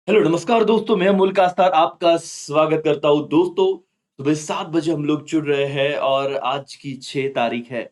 Hello नमस्कार दोस्तों, मैं अमूल कास्तार आपका स्वागत करता हूँ। दोस्तों, सुबह 7 बजे हम लोग जुड़ रहे हैं और आज की 6 तारीख है,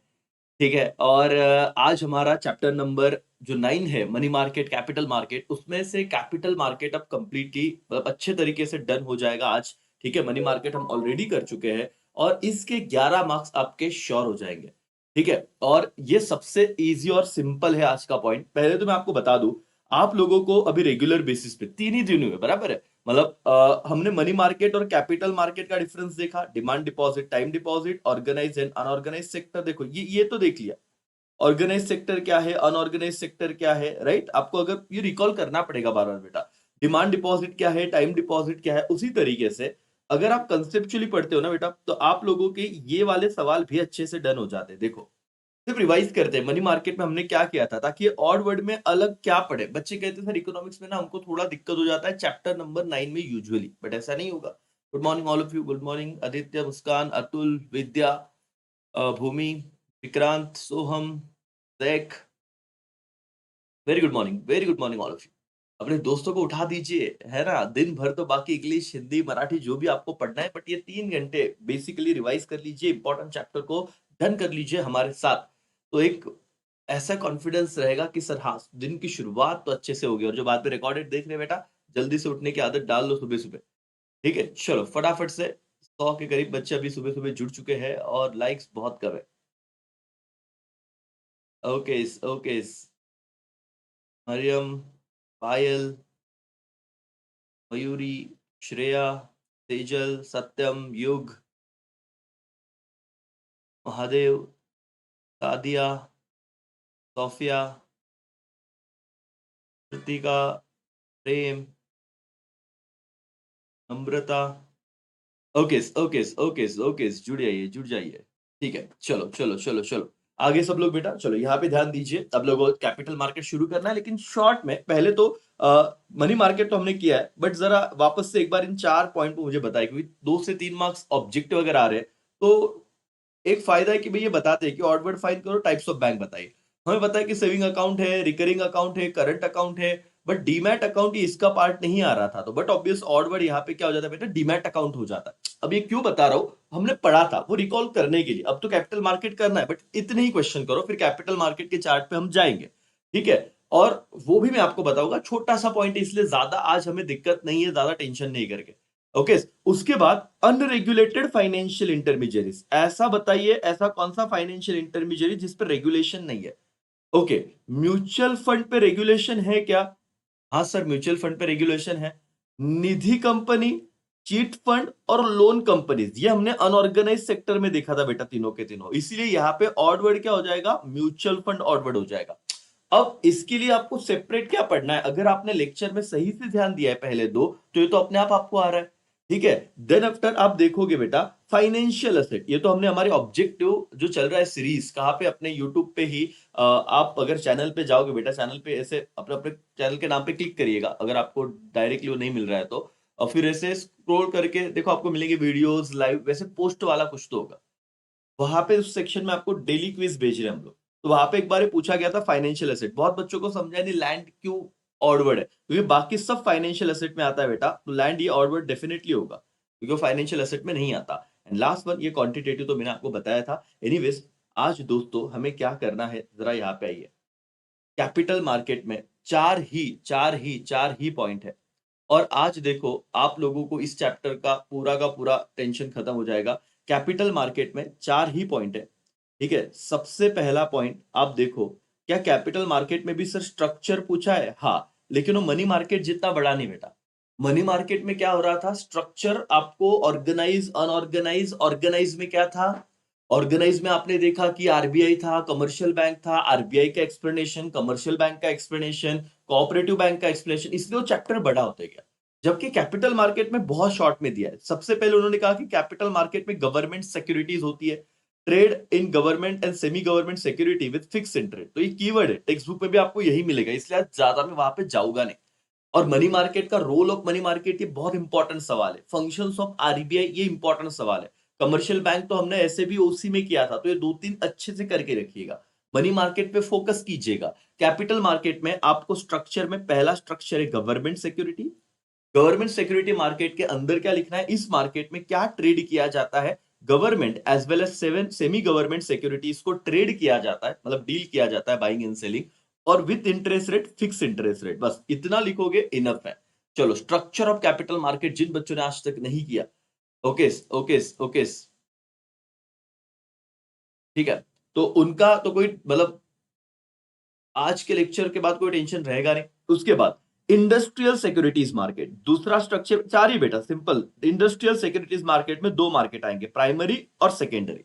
ठीक है? और आज हमारा चैप्टर नंबर जो 9 है, मनी मार्केट, कैपिटल मार्केट, उसमें से कैपिटल मार्केट अब कंप्लीटली अच्छे तरीके से डन हो जाएगा आज, ठीक है? मनी मार्केट हम ऑलरेडी कर चुके हैं और इसके 11 मार्क्स आपके श्योर हो जाएँगे, ठीक है? और ये सबसे ईज़ी और सिंपल है आज का पॉइंट। पहले तो मैं आपको बता दूँ, आप लोगों को अभी रेगुलर बेसिस पे 3 ही दिन हुए, बराबर है? मतलब हमने मनी मार्केट और कैपिटल मार्केट का डिफरेंस देखा, demand deposit, time deposit, organised and unorganised sector देखो, ये तो देख लिया। ऑर्गेनाइज्ड सेक्टर क्या है, अनऑर्गेनाइज्ड सेक्टर क्या है, राइट? आपको अगर ये रिकॉल करना पड़ेगा बार-बार बेटा। डिमांड डिपॉजिट क्या है, टाइम डिपॉजिट क्या है, उसी तरीके से अगर आप कंसेप्चुअली पढ़ते हो ना बेटा, तो आप लोगों के ये वाले सवाल भी अच्छे से डन हो जाते हैं। देखो, सिर्फ रिवाइज करते हैं, मनी मार्केट में हमने क्या किया था ताकि ऑड वर्ड में अलग क्या पढ़े। बच्चे कहते हैं सर इकोनॉमिक्स में ना हमको थोड़ा दिक्कत हो जाता है चैप्टर नंबर 9 में यूजुअली, बट ऐसा नहीं होगा। Good morning all of you, good morning Aditya, Muskan, Atul, Vidya, Bhumi, Vikrant, Soham, Jack, very good morning all of you. अपने दोस्तों को उठा दीजिए, है ना? दिन भर तो बाकी इंग्लिश, हिंदी, मराठी जो भी आपको पढ़ना है, बट ये 3 घंटे बेसिकली रिवाइज कर लीजिए, इंपॉर्टेंट चैप्टर को डन कर लीजिए हमारे साथ। तो एक ऐसा कॉन्फिडेंस रहेगा कि सर हाँ, दिन की शुरुआत तो अच्छे से होगी और जो बाद में रिकॉर्डेड देख रहे हैं बेटा, जल्दी से उठने की आदत डाल लो सुबह-सुबह, ठीक है? चलो फटाफट से 100 के करीब बच्चे अभी सुबह-सुबह जुड़ चुके हैं और लाइक्स बहुत कम है। ओकेस, ओकेस, मरियम, पायल, मयूरी, श्रेया, तेजल, सत्यम, युग, महादेव, सादिया, सोफिया, कृतिका, प्रेम, नम्रता। ओकेस, ओकेस, ओकेस, ओकेस, जुड़ जाइए। ठीक है, चलो। आगे सब लोग बेटा चलो यहाँ पे ध्यान दीजिए। अब लोगों को कैपिटल मार्केट शुरू करना है, लेकिन शॉर्ट में पहले तो मनी मार्केट तो हमने किया है, बट ज़रा वापस से एक बार इन 4 पॉइंट को मुझे बताइए, क्योंकि 2 से 3 मार्क्स ऑब्जेक्टिव अगर आ रहे हैं, तो एक फायदा है कि भई ये बताते हैं कि ऑड वर्ड फाइंड करो, टाइप्स ऑफ बैंक बताइए। हमें पता है कि सेविंग अकाउंट है, रिकरिंग अकाउंट है, करंट अकाउंट है, बट डीमैट अकाउंट ही इसका पार्ट नहीं आ रहा था, तो बट ऑब्वियस ऑड वर्ड यहाँ पे क्या हो जाता है बेटा, डीमैट अकाउंट हो जाता है। अब ये क्यों बता रहा हूँ, हमने पढ़ा था वो रिकॉल करने के लिए। अब तो कैपिटल मार्केट करना है, बट इतने ही क्वेश्चन करो, फिर कैपिटल मार्केट के चार्ट पे हम जाएंगे, ठीक है? और वो भी मैं आपको बताऊंगा, छोटा सा पॉइंट है इसलिए ज्यादा आज हमें दिक्कत नहीं है, ज्यादा टेंशन नहीं करके। ओके, उसके बाद अनरेगुलेटेड फाइनेंशियल इंटरमीडियरीज, ऐसा बताइए ऐसा कौन सा फाइनेंशियल इंटरमीडियरी जिस पर रेगुलेशन नहीं है। ओके, म्यूचुअल फंड पे रेगुलेशन है क्या? हाँ सर, म्यूचुअल फंड पे रेगुलेशन है। निधि कंपनी, चीट फंड और लोन कंपनीज, ये हमने अनऑर्गेनाइज सेक्टर में देखा था बेटा, तीनों के तीनों। इसलिए यहाँ पे ऑड वर्ड क्या हो जाएगा, म्यूचुअल फंड ऑड वर्ड हो जाएगा। अब इसके लिए आपको सेपरेट क्या पढ़ना है, अगर आपने लेक्चर में सही से ध्यान दिया है पहले दो, तो ये तो अपने आप आपको आ रहा है, ठीक है? देन आफ्टर आप देखोगे बेटा, फाइनेंशियल एसेट, ये तो हमने हमारे ऑब्जेक्टिव जो चल रहा है सीरीज, कहाँ पे, अपने यूट्यूब पे ही। आप अगर चैनल पे जाओगे बेटा, चैनल पे ऐसे अपने अपने चैनल के नाम पे क्लिक करिएगा, अगर आपको डायरेक्टली वो नहीं मिल रहा है तो। और फिर ऐसे स्क्रॉल करके देखो, आपको मिलेंगे वीडियोस लाइव, वैसे पोस्ट वाला कुछ तो होगा। वहां पे उस सेक्शन में आपको डेली क्विज भेज रहे हैं हम लोग। तो वहां पे एक बार ये पूछा गया था फाइनेंशियल एसेट, बहुत बच्चों को समझा नहीं लैंड क्यों ऑडवर्ड है, क्योंकि बाकी सब फाइनेंशियल एसेट में आता है बेटा, तो लैंड ये ऑडवर्ड डेफिनेटली होगा, क्योंकि वो फाइनेंशियल एसेट में नहीं आता। एंड लास्ट वन, ये क्वांटिटेटिव तो मैंने आपको बताया था। एनीवेज, आज दोस्तों हमें क्या करना है, जरा यहाँ पे आइए। कैपिटल मार्केट में चार ही पॉइंट है। और आज देखो, आप लोगों को इस चैप्टर का पूरा टेंशन खत्म हो जाएगा। कैपिटल मार्केट में 4 ही पॉइंट है, ठीक है? सबसे पहला पॉइंट आप देखो, क्या कैपिटल मार्केट में भी सर स्ट्रक्चर पूछा है? हाँ, लेकिन वो मनी मार्केट जितना बड़ा नहीं बेटा। मनी मार्केट में क्या हो रहा था, स्ट्रक्चर आपको ऑर्गेनाइज, अनऑर्गेनाइज, ऑर्गेनाइज में क्या था? ऑर्गेनाइज में आपने देखा कि आरबीआई था, कमर्शियल बैंक था, आरबीआई का एक्सप्लेनेशन, कमर्शियल बैंक का एक्सप्लेनेशन, कोऑपरेटिव बैंक का एक्सप्लेनेशन, इसलिए वो चैप्टर बड़ा होता गया। जबकि कैपिटल मार्केट में बहुत शॉर्ट में दिया है। सबसे पहले उन्होंने कहा कि कैपिटल मार्केट में गवर्नमेंट सिक्योरिटीज होती है, trade in government and semi government security with fix interest, तो ये कीवर्ड है, टेक्स्ट बुक में भी आपको यही मिलेगा, इसलिए आज ज्यादा मैं वहां पे जाऊंगा नहीं। और मनी मार्केट का रोल ऑफ मनी मार्केट, ये बहुत इंपॉर्टेंट सवाल है। फंक्शंस ऑफ आरबीआई, ये इंपॉर्टेंट सवाल है। कमर्शियल बैंक तो हमने ऐसे भी ओसी में किया था, तो ये दो तीन अच्छे से करके रखिएगा। मनी मार्केट पे फोकस कीजिएगा। कैपिटल मार्केट में आपको स्ट्रक्चर में पहला स्ट्रक्चर है government security, government security market के अंदर क्या लिखना है, इस मार्केट में क्या ट्रेड किया जाता है, government as well as semi government securities को ट्रेड किया जाता है, मतलब डील किया जाता है, बाइंग एंड सेलिंग, और with interest rate, fix interest rate, बस इतना लिखोगे इनफ है। चलो, स्ट्रक्चर ऑफ कैपिटल मार्केट जिन बच्चों ने आज तक नहीं किया, ओके ओके ओके, ठीक है, तो उनका तो कोई मतलब आज के लेक्चर के बाद कोई टेंशन रहेगा नहीं। उसके बाद इंडस्ट्रियल सिक्योरिटीज मार्केट, दूसरा स्ट्रक्चर, चार ही बेटा, सिंपल। इंडस्ट्रियल सिक्योरिटीज मार्केट में दो मार्केट आएंगे, प्राइमरी और सेकेंडरी,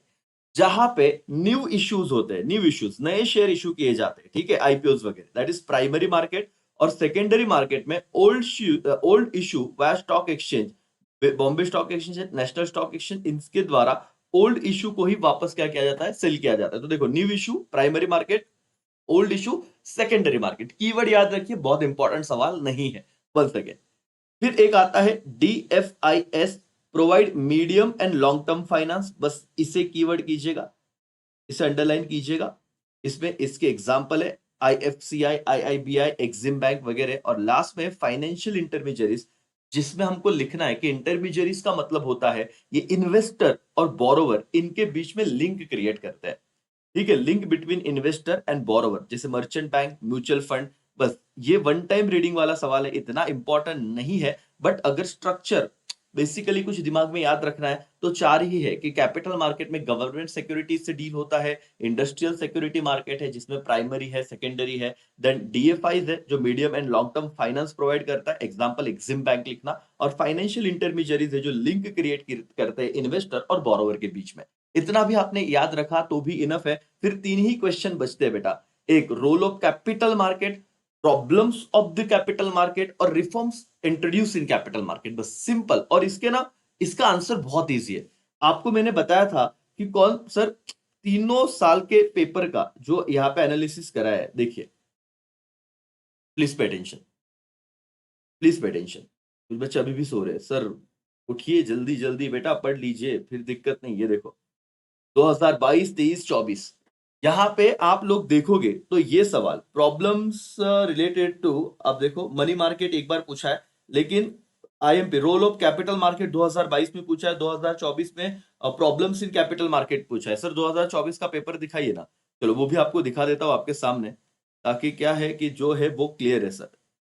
जहां पे न्यू इश्यूज होते हैं, न्यू इश्यूज, नए शेयर इशू किए जाते हैं, ठीक है, आईपीओ वगैरह, दैट इज प्राइमरी मार्केट। और सेकेंडरी मार्केट में old issue via stock exchange, Bombay stock exchange, national stock exchange, इनके द्वारा ओल्ड इशू को ही वापस क्या किया जाता है, सेल किया जाता है। तो देखो, new issue primary market, old issue secondary market, keyword याद रखिए, बहुत इंपॉर्टेंट सवाल नहीं है, वन सेकेंड। फिर एक आता है DFIS, provide medium and long term finance, बस इसे कीवर्ड कीजिएगा, इसे अंडरलाइन कीजिएगा। इसमें इसके एग्जांपल है IFCI, IIBI, एक्सिम बैंक वगैरह। और लास्ट में फाइनेंशियल इंटरमीडियरीज, जिसमें हमको लिखना है कि इंटरमीडियरीज का मतलब होता है ये इन्वेस्टर और बोरोवर, इनके बीच में लिंक क्रिएट करते हैं, ठीक है, link between investor and borrower, जैसे मर्चेंट बैंक, म्यूचुअल फंड। बस ये वन टाइम रीडिंग वाला सवाल है, इतना इंपॉर्टेंट नहीं है, बट अगर स्ट्रक्चर बेसिकली कुछ दिमाग में याद रखना है तो चार ही है कि कैपिटल मार्केट में गवर्नमेंट सिक्योरिटीज से डील होता है, इंडस्ट्रियल सिक्योरिटी मार्केट है जिसमें प्राइमरी है, सेकेंडरी है, देन DFIs है जो medium and long term finance provide करता है, एग्जांपल एक्सिम बैंक लिखना, और फाइनेंशियल इंटरमीडियरीज है जो लिंक क्रिएट करते हैं इन्वेस्टर और बोरोवर के बीच में। इतना भी आपने याद रखा तो भी इनफ है। फिर तीन ही क्वेश्चन बचते हैं बेटा, एक role of capital market, problems of the capital market, और reforms introduce in capital market, बस सिंपल। और इसके ना, इसका आंसर बहुत इजी है। आपको मैंने बताया था कि कौन सर, तीनों साल के पेपर का जो यहाँ पे एनालिसिस करा है, देखिए, please pay attention, please pay attention. कुछ बच्चे अभी भी सो रहे हैं, सर उठिए जल्दी जल्दी बेटा, पढ़ लीजिए, फिर दिक्कत नहीं। ये देखो, 2022, 23, 24, यहां पे आप लोग देखोगे तो ये सवाल प्रॉब्लम्स रिलेटेड टू, अब देखो मनी मार्केट एक बार पूछा है, लेकिन IMP role of capital market 2022 में पूछा है, 2024 में प्रॉब्लम्स इन कैपिटल मार्केट पूछा है। सर 2024 का पेपर दिखाइए ना, चलो वो भी आपको दिखा देता हूं आपके सामने, ताकि क्या है कि जो है वो क्लियर है। सर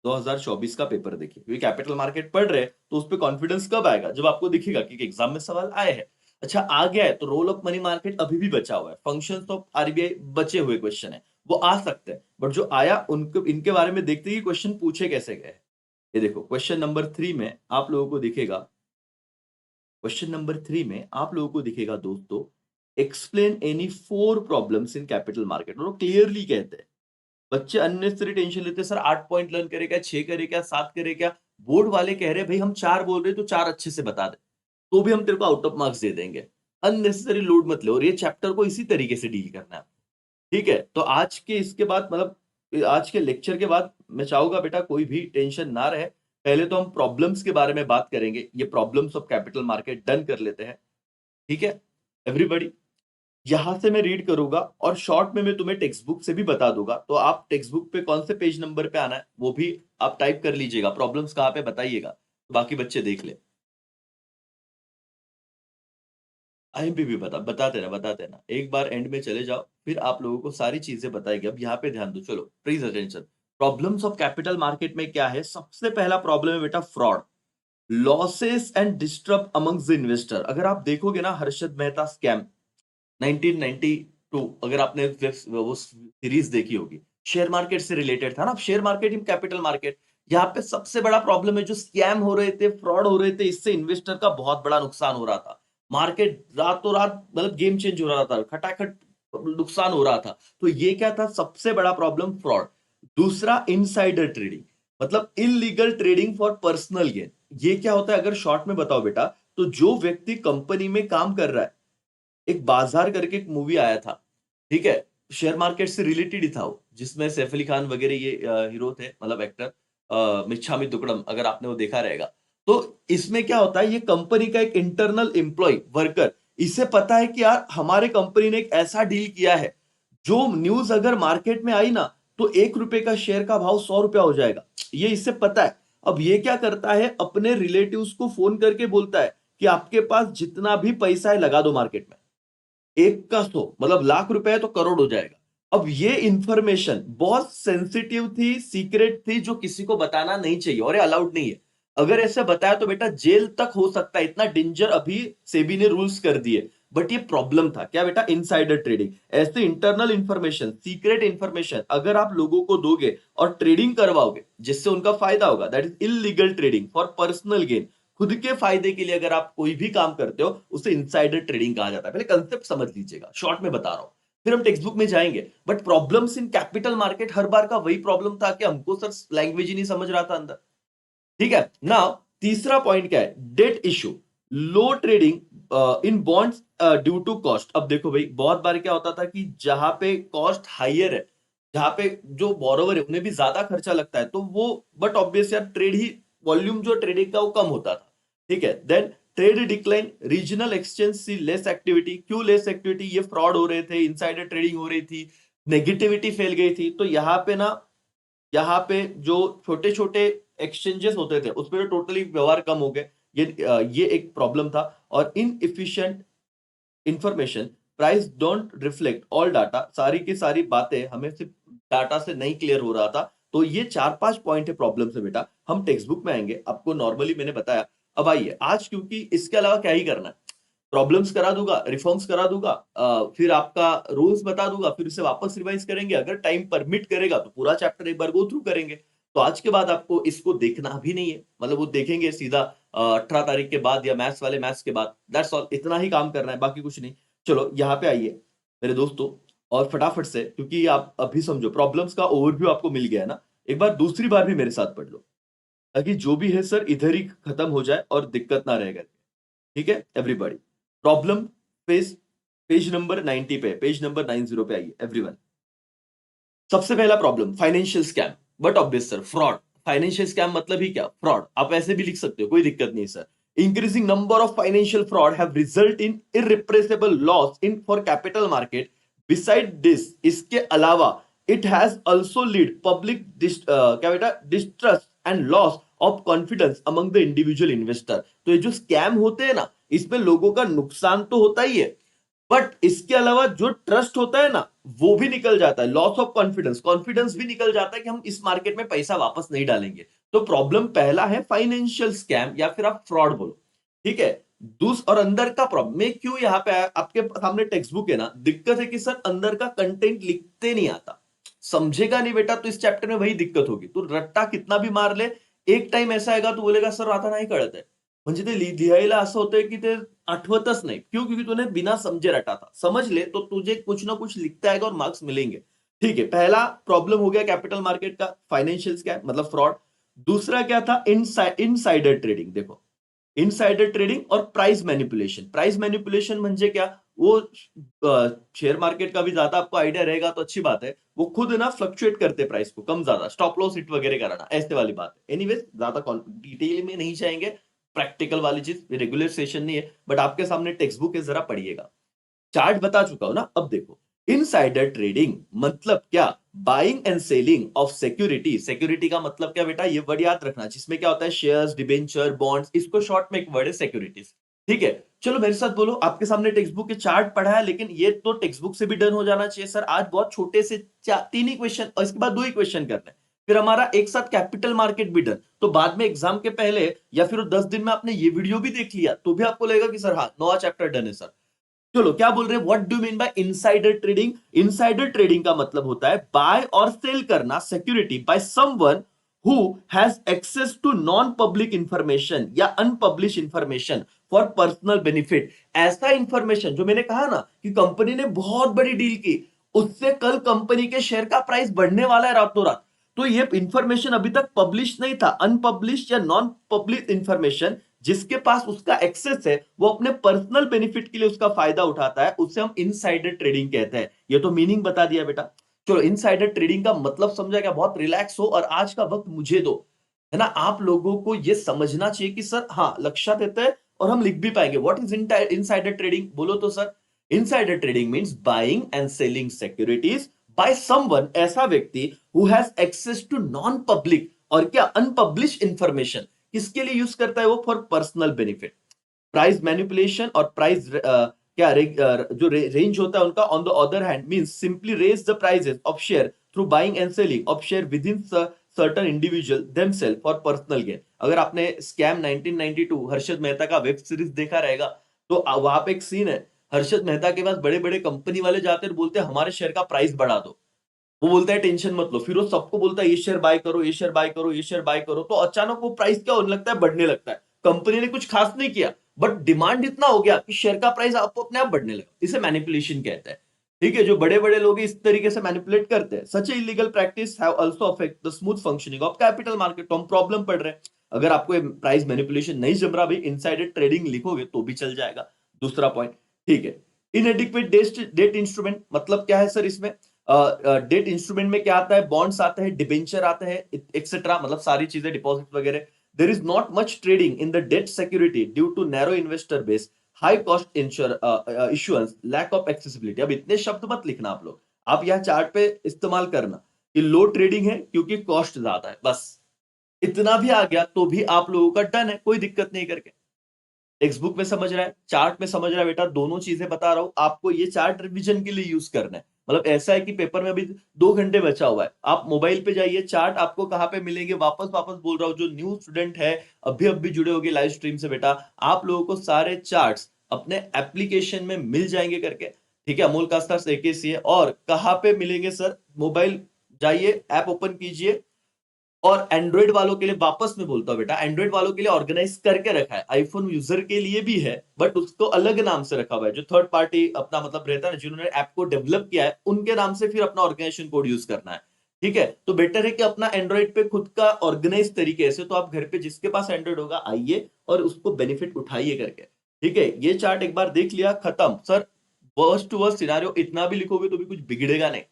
2024 का पेपर देखिए, क्योंकि कैपिटल मार्केट पढ़ रहे हैं तो उस पर कॉन्फिडेंस कब आएगा, जब आपको दिखेगा कि एग्जाम में सवाल आए हैं। अच्छा, आ गया है तो रोल ऑफ मनी मार्केट अभी भी बचा हुआ है, फंक्शंस ऑफ RBI बचे हुए क्वेश्चन है, वो आ सकते हैं, बट जो आया उनको, इनके बारे में देखते ही क्वेश्चन पूछे कैसे गए। ये देखो, क्वेश्चन नंबर 3 में आप लोगों को दिखेगा, क्वेश्चन नंबर 3 में आप लोगों को दिखेगा दोस्तों, explain any 4 problems in capital market, और वो क्लियरली कहते हैं। बच्चे अननेसेसरी टेंशन लेते हैं, सर 8 पॉइंट लर्न करे क्या, 6 करे क्या, 7 करे क्या। बोर्ड वाले कह रहे हैं भाई हम 4 बोल रहे हैं तो 4 अच्छे से बता दे, तो भी हम तेरे को आउट ऑफ मार्क्स दे देंगे। अननेसेसरी लोड मत लो, और ये चैप्टर को इसी तरीके से डील करना है, ठीक है। तो आज के इसके बाद, मतलब आज के लेक्चर के बाद मैं चाहूंगा बेटा कोई भी टेंशन ना रहे। पहले तो हम प्रॉब्लम्स के बारे में बात करेंगे, ये problems of capital market done कर लेते हैं, ठीक है एवरीबॉडी। यहां से मैं रीड करूंगा और शॉर्ट में मैं तुम्हें टेक्स्ट बुक से भी बता दूंगा, तो आप टेक्स्ट बुक पे कौन से पेज नंबर पे आना है वो भी आप टाइप कर लीजिएगा, प्रॉब्लम्स कहाँ पे बताइएगा, बाकी बच्चे देख ले। IMP भी बताते ना, एक बार एंड में चले जाओ, फिर आप लोगों को सारी चीजें बताएगी। अब यहाँ पे ध्यान दो, चलो please attention. Problems of capital market में क्या है, सबसे पहला प्रॉब्लम है बेटा fraud, losses and disturb amongst the investor. अगर आप देखोगे ना हर्षद मेहता स्कैम 1992, अगर आपने वो सीरीज देखी होगी, शेयर मार्केट से रिलेटेड था ना, share market in capital market, यहाँ पे सबसे बड़ा प्रॉब्लम है जो स्कैम हो रहे थे, फ्रॉड हो रहे थे, इससे इन्वेस्टर का बहुत बड़ा नुकसान हो रहा था। मार्केट रातों रात मतलब गेम चेंज हो रहा था, खटाखट नुकसान हो रहा था। तो ये क्या था सबसे बड़ा प्रॉब्लम, फ्रॉड। दूसरा, इनसाइडर ट्रेडिंग, मतलब illegal trading for personal gain. ये क्या होता है, अगर शॉर्ट में बताओ बेटा, तो जो व्यक्ति कंपनी में काम कर रहा है, एक बाजार करके एक मूवी आया था, ठीक है, शेयर मार्केट से रिलेटेड ही था वो, जिसमें सैफ अली खान वगैरह ये हीरो थे, मतलब एक्टर, मिच्छामी दुक्कड़म, अगर आपने वो देखा रहेगा। तो इसमें क्या होता है, ये कंपनी का एक इंटरनल एम्प्लॉय वर्कर, इसे पता है कि यार हमारे कंपनी ने एक ऐसा डील किया है, जो न्यूज अगर मार्केट में आई ना, तो 1 रुपए का शेयर का भाव 100 रुपया हो जाएगा, ये इससे पता है। अब ये क्या करता है, अपने रिलेटिव्स को फोन करके बोलता है कि आपके पास जितना भी पैसा है लगा दो मार्केट में, 1 का 100, मतलब लाख रुपए है तो करोड़ हो जाएगा। अब ये इंफॉर्मेशन बहुत सेंसिटिव थी, सीक्रेट थी, जो किसी को बताना नहीं चाहिए और ये अलाउड नहीं है। अगर ऐसे बताया तो बेटा जेल तक हो सकता है, इतना डेंजर अभी सेबी ने रूल्स कर दिए। बट ये प्रॉब्लम था क्या बेटा, इनसाइडर ट्रेडिंग। ऐसे इंटरनल इंफॉर्मेशन, सीक्रेट इंफॉर्मेशन अगर आप लोगों को दोगे और ट्रेडिंग करवाओगे जिससे उनका फायदा होगा, that is illegal trading for personal gain. खुद के फायदे के लिए अगर आप कोई भी काम करते हो उसे इनसाइडर ट्रेडिंग कहा जाता है। पहले कंसेप्ट समझ लीजिएगा, शॉर्ट में बता रहा हूं, फिर हम टेक्स्ट बुक में जाएंगे। But problems in capital market हर बार का वही प्रॉब्लम था कि हमको सर लैंग्वेज ही नहीं समझ रहा था अंदर। ठीक है, नाउ तीसरा पॉइंट क्या है, debt issue, low trading in bonds due to cost. अब देखो भाई, बहुत बार क्या होता था कि जहां पे कॉस्ट हाइयर है, जहां पे जो बोरोवर है उन्हें भी ज्यादा खर्चा लगता है, तो वो, बट ऑब्वियस यार ट्रेड ही, वॉल्यूम जो ट्रेडिंग का वो कम होता था। ठीक है, then trade decline, regional exchange see less activity. क्यों लेस एक्टिविटी, ये फ्रॉड हो रहे थे, इनसाइडर ट्रेडिंग हो रही थी, नेगेटिविटी फैल गई थी। तो यहाँ पे ना, यहाँ पे जो छोटे छोटे एक्सचेंजेस होते थे उसमें तो टोटली व्यवहार कम हो गए। ये एक प्रॉब्लम था। और inefficient information, price don't reflect all data, सारी की सारी बातें हमें सिर्फ डाटा से नहीं क्लियर हो रहा था। तो ये 4-5 पॉइंट है प्रॉब्लम से बेटा। हम टेक्स्ट बुक में आएंगे, आपको नॉर्मली मैंने बताया। अब आइए आज, क्योंकि इसके अलावा क्या ही करना है, प्रॉब्लम्स करा दूंगा, रिफॉर्म्स करा दूंगा, फिर आपका रूल्स बता दूंगा, फिर उसे वापस रिवाइज करेंगे, अगर टाइम परमिट करेगा तो पूरा चैप्टर एक बार गो थ्रू करेंगे। तो आज के बाद आपको इसको देखना भी नहीं है, मतलब वो देखेंगे सीधा 18 तारीख के बाद या मैथ्स वाले मैथ्स के बाद, दैट्स ऑल, इतना ही काम करना है, बाकी कुछ नहीं। चलो यहाँ पे आइए मेरे दोस्तों, और फटाफट से, क्योंकि आप अभी समझो प्रॉब्लम्स का ओवरव्यू आपको मिल गया है ना, एक बार दूसरी बार भी मेरे साथ पढ़ लो, ताकि जो भी है सर इधर ही खत्म हो जाए और दिक्कत ना रहेगा। ठीक है everybody, problem page, page number 90 पे, पेज नंबर 90 पे आइए एवरीवन। सबसे पहला problem, financial scam. But obvious sir fraud, financial scam मतलब ही क्या, फ्रॉड। आप ऐसे भी लिख सकते हो, कोई दिक्कत नहीं sir. Increasing number of financial fraud have result in irrepressible loss in for capital market. Beside this, इसके अलावा it has also lead public क्या बेटा, distrust and loss of confidence among the individual investor. तो ये जो scam होते हैं ना, इसमें लोगों का नुकसान तो होता ही है, बट इसके अलावा जो ट्रस्ट होता है ना, वो भी निकल जाता है, लॉस ऑफ कॉन्फिडेंस, कॉन्फिडेंस भी निकल जाता है कि हम इस मार्केट में पैसा वापस नहीं डालेंगे। तो प्रॉब्लम पहला है फाइनेंशियल स्कैम, या फिर आप फ्रॉड बोलो। ठीक है, और अंदर का प्रॉब्लम, मैं क्यों यहाँ पे आया, आपके सामने टेक्स्ट बुक है ना, दिक्कत है कि सर अंदर का कंटेंट लिखते नहीं आता, समझेगा नहीं बेटा, तो इस चैप्टर में वही दिक्कत होगी। तो रट्टा कितना भी मार ले, एक टाइम ऐसा आएगा तो बोलेगा सर आता नाही कळत आहे, म्हणजे ते लिहायला असं होतंय की ते आठवतच नाही। क्यों, क्योंकि तूने बिना समझे रटा था। समझ ले तो तुझे कुछ ना कुछ लिखता आएगा और मार्क्स मिलेंगे। ठीक है, पहला प्रॉब्लम हो गया कैपिटल मार्केट का, फाइनेंशियल स्कैम मतलब फ्रॉड। दूसरा क्या था, इनसाइडर ट्रेडिंग। देखो, इनसाइडर ट्रेडिंग और प्राइस मैनिपुलेशन। प्राइस मैनिपुलेशन म्हणजे क्या, वो शेयर मार्केट का भी ज्यादा आपको आइडिया रहेगा तो अच्छी बात है, वो खुद ना फ्लक्चुएट करते प्राइस को, कम ज्यादा, स्टॉप लॉस हिट वगैरह कराना, ऐसे वाली बात है। एनीवेज ज्यादा डिटेल में नहीं जाएंगे, प्रैक्टिकल वाली चीज, रेगुलर सेशन नहीं है, बट आपके सामने टेक्स्ट बुक है, जरा पढ़िएगा। चार्ट बता चुका हूं ना, अब देखो, इनसाइडर ट्रेडिंग मतलब क्या, buying and selling of security. Security का मतलब क्या बेटा, ये वर्ड याद रखना, जिसमें क्या होता है, शेयर्स, डिबेंचर, बॉन्ड्स, इसको शॉर्ट में एक वर्ड है सिक्योरिटीज। ठीक है, चलो मेरे साथ बोलो, आपके सामने टेक्स्ट बुक के चार्ट पढ़ा है, लेकिन ये तो टेक्स्ट बुक से भी डन हो जाना चाहिए सर। आज बहुत छोटे से 3 ही क्वेश्चन और इसके बाद 2 ही क्वेश्चन करने हैं, फिर हमारा एक साथ कैपिटल मार्केट भी डन। तो बाद में एग्जाम के पहले या फिर 10 दिन में आपने ये वीडियो भी देख लिया तो भी आपको लगेगा कि सर हाँ, 9वां चैप्टर डन है सर। चलो क्या बोल रहे हैं, what do mean by insider trading. Insider trading का मतलब होता है बाय और सेल करना security by someone who has access to non public information या unpublish information for personal benefit. ऐसा इंफॉर्मेशन जो मैंने कहा ना कि कंपनी ने बहुत बड़ी डील की, उससे कल कंपनी के शेयर का प्राइस बढ़ने वाला है रातों रात, तो ये इंफॉर्मेशन अभी तक पब्लिश नहीं था, अनपब्लिश या नॉन पब्लिक इंफॉर्मेशन, जिसके पास उसका एक्सेस है, वो अपने पर्सनल बेनिफिट के लिए उसका फायदा उठाता है, उसे हम इनसाइडर ट्रेडिंग कहते हैं। ये तो मीनिंग बता दिया बेटा। चलो इनसाइडर ट्रेडिंग का मतलब समझा क्या, बहुत रिलैक्स हो और आज का वक्त मुझे दो, है ना। आप लोगों को ये समझना चाहिए कि सर हाँ, लक्ष्य देते हैं और हम लिख भी पाएंगे। व्हाट इज इनसाइडर ट्रेडिंग बोलो तो sir, insider trading means buying and selling securities by someone, ऐसा व्यक्ति who has access to non public और क्या अनपब्लिश इंफॉर्मेशन किसके लिए यूज करता है वो? For personal benefit. Price manipulation और प्राइस जो रेंज होता है उनका on the other hand means simply raise the prices of share through buying and selling of share within certain individual themself for personal gain. अगर आपने scam 1992 Harshad Mehta का web series देखा रहेगा तो वहां पे एक सीन है, हर्षद मेहता के पास बड़े बड़े कंपनी वाले जाते हैं, बोलते हैं हमारे शेयर का प्राइस बढ़ा दो। वो बोलता है टेंशन मत लो, फिर वो सबको बोलता है ये शेयर बाय करो, ये शेयर बाय करो, ये शेयर बाय करो, तो अचानक वो प्राइस क्या होने लगता है? बढ़ने लगता है। कंपनी ने कुछ खास नहीं किया बट डिमांड इतना हो गया कि शेयर का प्राइस आपको अपने आप बढ़ने लगा। इसे मैनिपुलेशन कहते हैं। ठीक है, जो बड़े बड़े लोग इस तरीके से मैनिपुलेट करते हैं। Such illegal practice have also affect the smooth functioning of capital market. तो हम प्रॉब्लम पड़ रहे हैं। अगर आपको प्राइस मैनिपुलेशन नहीं जम रहा भाई, इनसाइडर ट्रेडिंग लिखोगे तो भी चल जाएगा। दूसरा पॉइंट, ठीक है, इनएडिक्वेट डेट इंस्ट्रूमेंट मतलब क्या है सर? इसमें डेट इंस्ट्रूमेंट में क्या आता है? बॉन्ड्स आते हैं, डिबेंचर आते हैं, एक्सेट्रा, मतलब सारी चीजें, डिपॉजिट वगैरह। There is not much trading in the debt security due to narrow investor base, high cost issuance, lack of accessibility. अब इतने शब्द मत लिखना आप लोग, आप यह चार्ट पे इस्तेमाल करना कि लो ट्रेडिंग है क्योंकि कॉस्ट ज्यादा है, बस इतना भी आ गया तो भी आप लोगों का डन है, कोई दिक्कत नहीं करके। टेक्स्ट बुक में समझ रहा है, चार्ट में समझ रहा है बेटा, दोनों चीजें बता रहा हूं आपको। ये चार्ट रिवीजन के लिए यूज करना है। मतलब ऐसा है कि पेपर में अभी 2 घंटे बचा हुआ है, आप मोबाइल पे जाइए, चार्ट आपको कहां पे मिलेंगे? वापस वापस बोल रहा हूं, जो न्यू स्टूडेंट है अभी अभी जुड़े होगे लाइव स्ट्रीम से बेटा, आप लोगों को सारे चार्ट्स अपने एप्लीकेशन में मिल जाएंगे करके। ठीक है, अमोल कास्तार एकेसी है। और कहां पे मिलेंगे सर? मोबाइल जाइए, ऐप ओपन कीजिए। और एंड्रॉइड वालों के लिए वापस मैं बोलता हूं बेटा, एंड्रॉइड वालों के लिए ऑर्गेनाइज करके रखा है, आईफोन यूजर के लिए भी है बट उसको अलग नाम से रखा हुआ है। जो थर्ड पार्टी अपना मतलब रहता है ना, जिन्होंने ऐप को डेवलप किया है, उनके नाम से फिर अपना ऑर्गेनाइजेशन कोड यूज करना है। ठीक है, तो बेटर है कि अपना एंड्रॉइड पे खुद का ऑर्गेनाइज तरीके से, तो आप घर पे जिसके पास एंड्रॉइड होगा आइए और उसको बेनिफिट उठाइए करके। ठीक है, ये चार्ट एक बार देख लिया, खत्म sir. Worst to worst scenario इतना भी लिखोगे तो भी कुछ बिगड़ेगा नहीं।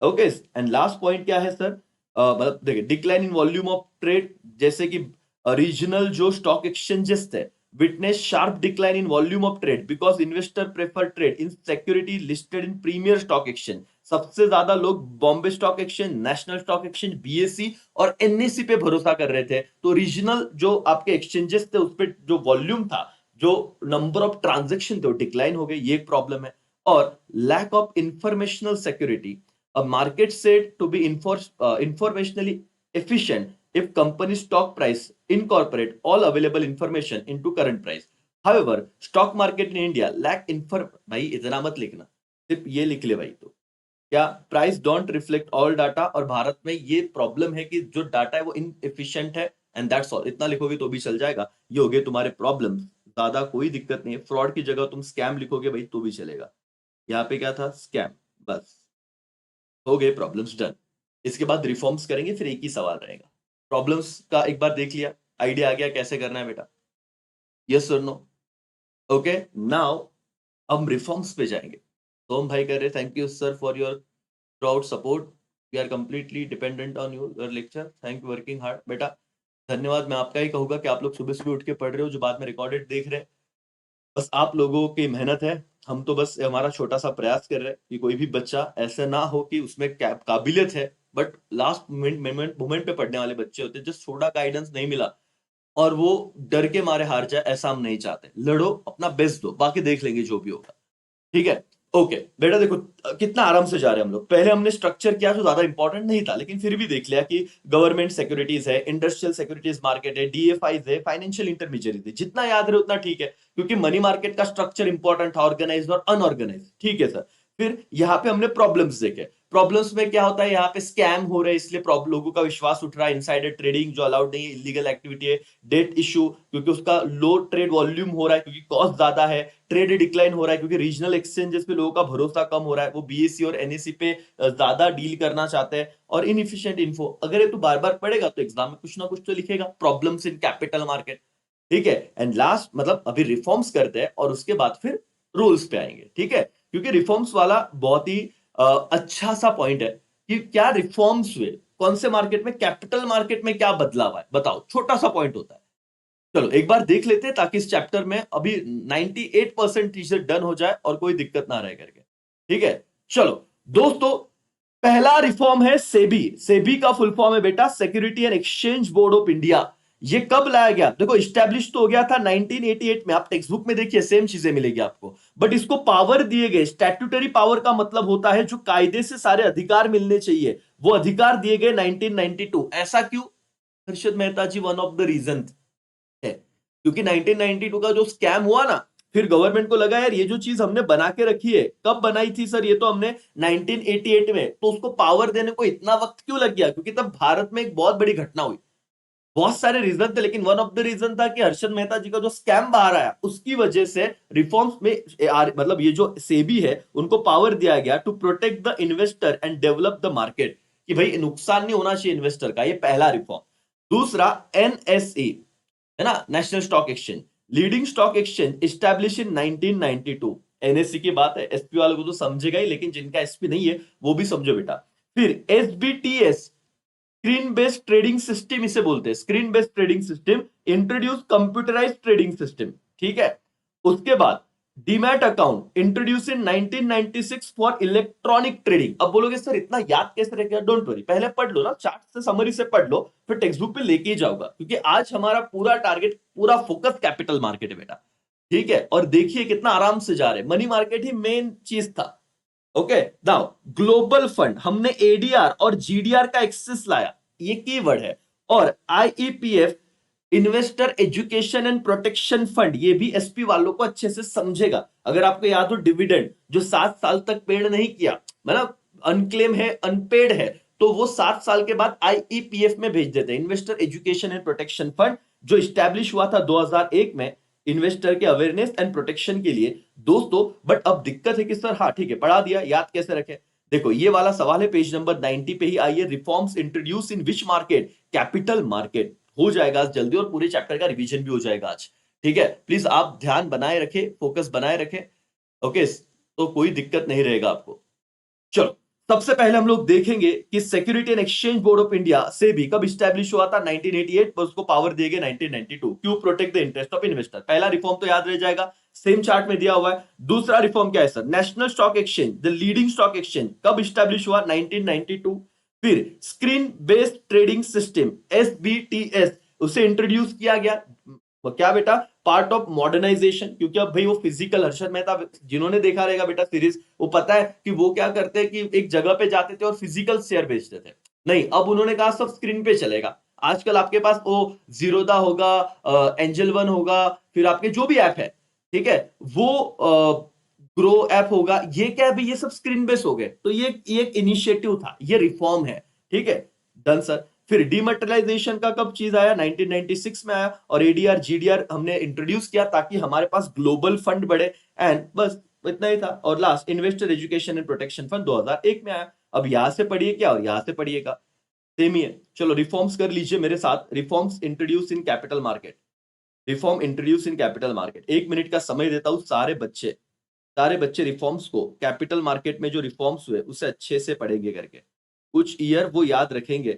ओके, एंड लास्ट पॉइंट क्या है सर? मतलब देखिए, decline in volume of trade, जैसे कि रीजनल जो स्टॉक एक्सचेंजेस थे, witness sharp decline in volume of trade because investor prefer trade in security listed in premier stock exchange. सबसे ज्यादा लोग Bombay stock exchange, national stock exchange, BSE और NSC पे भरोसा कर रहे थे। तो रीजनल जो आपके एक्सचेंजेस थे उस पर जो वॉल्यूम था, जो नंबर ऑफ ट्रांजेक्शन थे, वो डिक्लाइन हो गए, ये एक प्रॉब्लम है। और lack of informational security, a market said to be informationally efficient if company stock price incorporate all available information into current price. However, stock market in India lack भाई इतना मत लिखना, सिर्फ ये लिख ले भाई। तो क्या price don't reflect all data, और भारत में ये प्रॉब्लम है कि जो डाटा है वो इनएफिशिएंट है, एंड दैट्स ऑल। इतना लिखोगे तो भी चल जाएगा। ये हो गए तुम्हारे प्रॉब्लम्स, ज्यादा कोई दिक्कत नहीं है। फ्रॉड की जगह तुम स्कैम लिखोगे भाई तो भी चलेगा। यहाँ पे क्या था? स्कैम, बस हो गए प्रॉब्लम्स डन। इसके बाद रिफॉर्म्स करेंगे, फिर एक ही सवाल रहेगा। प्रॉब्लम्स का एक बार देख लिया, आइडिया आ गया कैसे करना है बेटा? यस और नो? ओके, नाउ हम रिफॉर्म्स पे जाएंगे। तो हम भाई कह रहे thank you sir for your through support, we are completely dependent on your lecture, thank you working hard बेटा। धन्यवाद। मैं आपका ही कहूंगा कि आप लोग सुबह सुबह उठ के पढ़ रहे हो, जो बाद में रिकॉर्डेड देख रहे हैं, बस आप लोगों की मेहनत है। हम तो बस हमारा छोटा सा प्रयास कर रहे हैं कि कोई भी बच्चा ऐसा ना हो कि उसमें काबिलियत है बट लास्ट मोमेंट मोमेंट पे पढ़ने वाले बच्चे होते हैं, जस्ट थोड़ा गाइडेंस नहीं मिला और वो डर के मारे हार जाए, ऐसा हम नहीं चाहते। लड़ो, अपना बेस्ट दो, बाकी देख लेंगे जो भी होगा। ठीक है, ओके बेटा देखो कितना आराम से जा रहे हैं हम लोग। पहले हमने स्ट्रक्चर किया जो ज्यादा इंपॉर्टेंट नहीं था, लेकिन फिर भी देख लिया कि गवर्नमेंट सिक्योरिटीज है, इंडस्ट्रियल सिक्योरिटीज मार्केट है, डीएफआईज है, फाइनेंशियल इंटरमीडिएट है। जितना याद रहे उतना ठीक है, क्योंकि मनी मार्केट का स्ट्रक्चर इंपॉर्टेंट था, ऑर्गेनाइज और अनऑर्गेनाइज। ठीक है सर। फिर यहाँ पे हमने प्रॉब्लम्स देखे। प्रॉब्लम्स में क्या होता है? यहाँ पे स्कैम हो रहे हैं, इसलिए लोगों का विश्वास उठ रहा है। इनसाइडर ट्रेडिंग जो अलाउड नहीं है, इलीगल एक्टिविटी है। डेट इशू, क्योंकि उसका लो ट्रेड वॉल्यूम हो रहा है, क्योंकि कॉस्ट ज्यादा है। ट्रेड डिक्लाइन हो रहा है क्योंकि रीजनल एक्सचेंजेस पे लोगों का भरोसा कम हो रहा है, वो बीएससी और एनएससी पे ज्यादा डील करना चाहते हैं। और इनएफिशिएंट इन्फो, अगर ये तू बार बार पढ़ेगा तो एग्जाम में कुछ ना कुछ तो लिखेगा, प्रॉब्लम्स इन कैपिटल मार्केट। ठीक है, एंड लास्ट मतलब अभी रिफॉर्म्स करते हैं और उसके बाद फिर रूल्स पे आएंगे। ठीक है, क्योंकि रिफॉर्म्स वाला बहुत ही अच्छा सा पॉइंट है कि क्या रिफॉर्म्स हुए, कौन से मार्केट में, कैपिटल मार्केट में क्या बदलाव है, बताओ। छोटा सा पॉइंट होता है। चलो एक बार देख लेते हैं ताकि इस चैप्टर में अभी 98% चीजें डन हो जाए और कोई दिक्कत ना रहे करके। ठीक है, चलो दोस्तों, पहला रिफॉर्म है सेबी। सेबी का फुल फॉर्म है बेटा security and exchange board of India. ये कब लाया गया? देखो स्टैब्लिश तो हो गया था 1988 में, आप टेक्स्ट बुक में देखिए सेम चीजें मिलेगी आपको, बट इसको पावर दिए गए। स्टैट्यूटरी पावर का मतलब होता है जो कायदे से सारे अधिकार मिलने चाहिए, वो अधिकार दिए गए 1992। ऐसा क्यों हर्षद मेहता जी? वन ऑफ द रीजन है क्योंकि 1992 का जो स्कैम हुआ ना, फिर गवर्नमेंट को लगा यार ये जो चीज हमने बना के रखी है, कब बनाई थी सर? ये तो हमने 1988 में, तो उसको पावर देने को इतना वक्त क्यों लग गया? क्योंकि तब भारत में एक बहुत बड़ी घटना हुई। बहुत सारे रीजन थे, लेकिन वन ऑफ द रीजन था कि हर्षद मेहता जी का जो स्कैम बाहर आया, उसकी वजह से रिफॉर्म्स में मतलब ये जो सेबी है उनको पावर दिया गया to protect the investor and develop the market, कि भाई नुकसान नहीं होना चाहिए इन्वेस्टर का। ये पहला रिफॉर्म। दूसरा एनएसए है ना, national stock exchange, leading stock exchange establish in 1992। NSC की बात है, एसपी वालों को तो समझेगा ही, लेकिन जिनका एसपी नहीं है वो भी समझो बेटा। फिर SBTS, screen based trading system इसे बोलते हैं, screen based trading system, introduce computerise trading system. ठीक है। उसके बाद demat account introduce in 1996 for electronic trading. अब बोलोगे सर इतना याद कैसे रह गया? डोंट वरी, पहले पढ़ लो ना, चार्ट से समरी से पढ़ लो, फिर टेक्स्ट बुक पे लेके ही जाऊंगा, क्योंकि आज हमारा पूरा टारगेट, पूरा फोकस कैपिटल मार्केट है बेटा। ठीक है, और देखिए कितना आराम से जा रहे, मनी मार्केट ही मेन चीज था। ओके नाउ ग्लोबल फंड, हमने एडीआर और जीडीआर का एक्सेस लाया, ये कीवर्ड है। और IEPF, investor education and protection fund, ये भी एसपी वालों को अच्छे से समझेगा। अगर आपको याद हो डिविडेंड जो 7 साल तक पेड नहीं किया, मतलब अनक्लेम है, अनपेड है, तो वो 7 साल के बाद आईईपीएफ में भेज देते हैं, investor education and protection fund, जो स्टैब्लिश हुआ था 2001 में इन्वेस्टर के अवेयरनेस एंड प्रोटेक्शन के लिए दोस्तों। बट अब दिक्कत है कि सर, हाँ ठीक है पढ़ा दिया, याद कैसे रखें? देखो ये वाला सवाल है पेज नंबर 90 पे ही। आइए, रिफॉर्म्स इंट्रोड्यूस इन विच मार्केट? Capital market. हो जाएगा आज जल्दी, और पूरे चैप्टर का रिवीजन भी हो जाएगा आज। ठीक है, प्लीज आप ध्यान बनाए रखें, फोकस बनाए रखें। ओके, तो कोई दिक्कत नहीं रहेगा आपको। चलो, सबसे पहले हम लोग देखेंगे कि security and exchange board of India से भी कब स्टैब्लिश हुआ था? 1988, पर उसको पावर दिए गए 1992। क्यों? Protect the interest of investor. पहला रिफॉर्म तो याद रह जाएगा, सेम चार्ट में दिया हुआ है। दूसरा रिफॉर्म क्या है sir? National stock exchange, the leading stock exchange, कब स्टैब्लिश हुआ? 1992। फिर स्क्रीन बेस्ड ट्रेडिंग सिस्टम, एसबीटीएस, उसे इंट्रोड्यूस किया गया। वो क्या बेटा? पार्ट ऑफ मॉडर्नाइजेशन, क्योंकि अब भाई वो फिजिकल, हर्षद मेहता जिन्होंने देखा रहेगा बेटा सीरीज, वो पता है कि वो क्या करते हैं कि एक जगह पे जाते थे और फिजिकल शेयर बेचते थे। नहीं, अब उन्होंने कहा सब स्क्रीन पे चलेगा। आजकल आपके पास वो जीरोदा होगा, एंजल वन होगा, फिर आपके जो भी ऐप है, ठीक है, वो ग्रो ऐप होगा, ये क्या है भाई? ये सब स्क्रीन बेस हो गए। तो ये एक इनिशिएटिव था, ये रिफॉर्म है। ठीक है, डन सर। फिर डिमेटलाइजेशन का कब चीज आया? 1996 में आया, और एडीआर जीडीआर हमने इंट्रोड्यूस किया ताकि हमारे पास ग्लोबल फंड बढ़े। एंड बस इतना ही था। और last investor education and protection fund 2001 में आया। अब यहां से पढ़िए क्या और यहां से पढ़िएगा, सेम ही है। चलो रिफॉर्म्स कर लीजिए मेरे साथ। Reforms introduce in capital market, reform introduce in capital market. 1 minute का समय देता हूं, सारे बच्चे रिफॉर्म्स को, कैपिटल मार्केट में जो रिफॉर्म्स हुए उसे अच्छे से पढ़ेंगे करके, कुछ ईयर वो याद रखेंगे।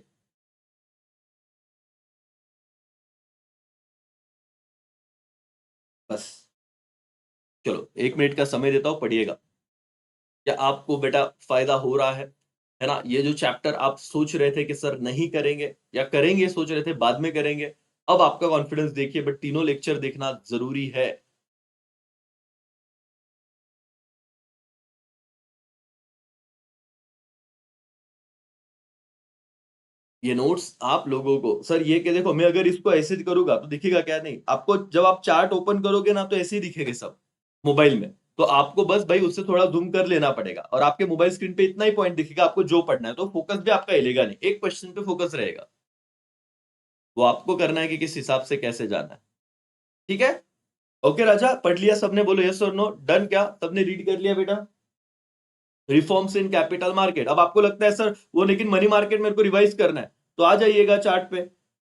बस, चलो 1 मिनट का समय देता हूं, पढ़िएगा। क्या आपको बेटा फायदा हो रहा है ना? ये जो चैप्टर आप सोच रहे थे कि सर नहीं करेंगे या करेंगे, सोच रहे थे बाद में करेंगे, अब आपका कॉन्फिडेंस देखिए, बट तीनों लेक्चर देखना जरूरी है। ये नोट्स आप लोगों को सर, ये कि देखो मैं अगर इसको ऐसे करूंगा तो दिखेगा क्या? नहीं, आपको जब आप चार्ट ओपन करोगे ना तो ऐसे ही दिखेंगे सब मोबाइल में। तो आपको बस भाई उससे थोड़ा जूम कर लेना पड़ेगा, और आपके मोबाइल स्क्रीन पे इतना ही पॉइंट दिखेगा आपको जो पढ़ना है, तो फोकस भी आपका हिलेगा नहीं, एक क्वेश्चन पे फोकस रहेगा। वो आपको करना है कि किस हिसाब से कैसे जाना है। ठीक है, ओके राजा, पढ़ लिया सबने? बोलो यस और नो। डन? क्या सबने रीड कर लिया बेटा? Reforms in capital market. अब आपको लगता है सर वो, लेकिन मनी मार्केट मेरे को रिवाइज करना है, तो आ जाइएगा चार्ट पे।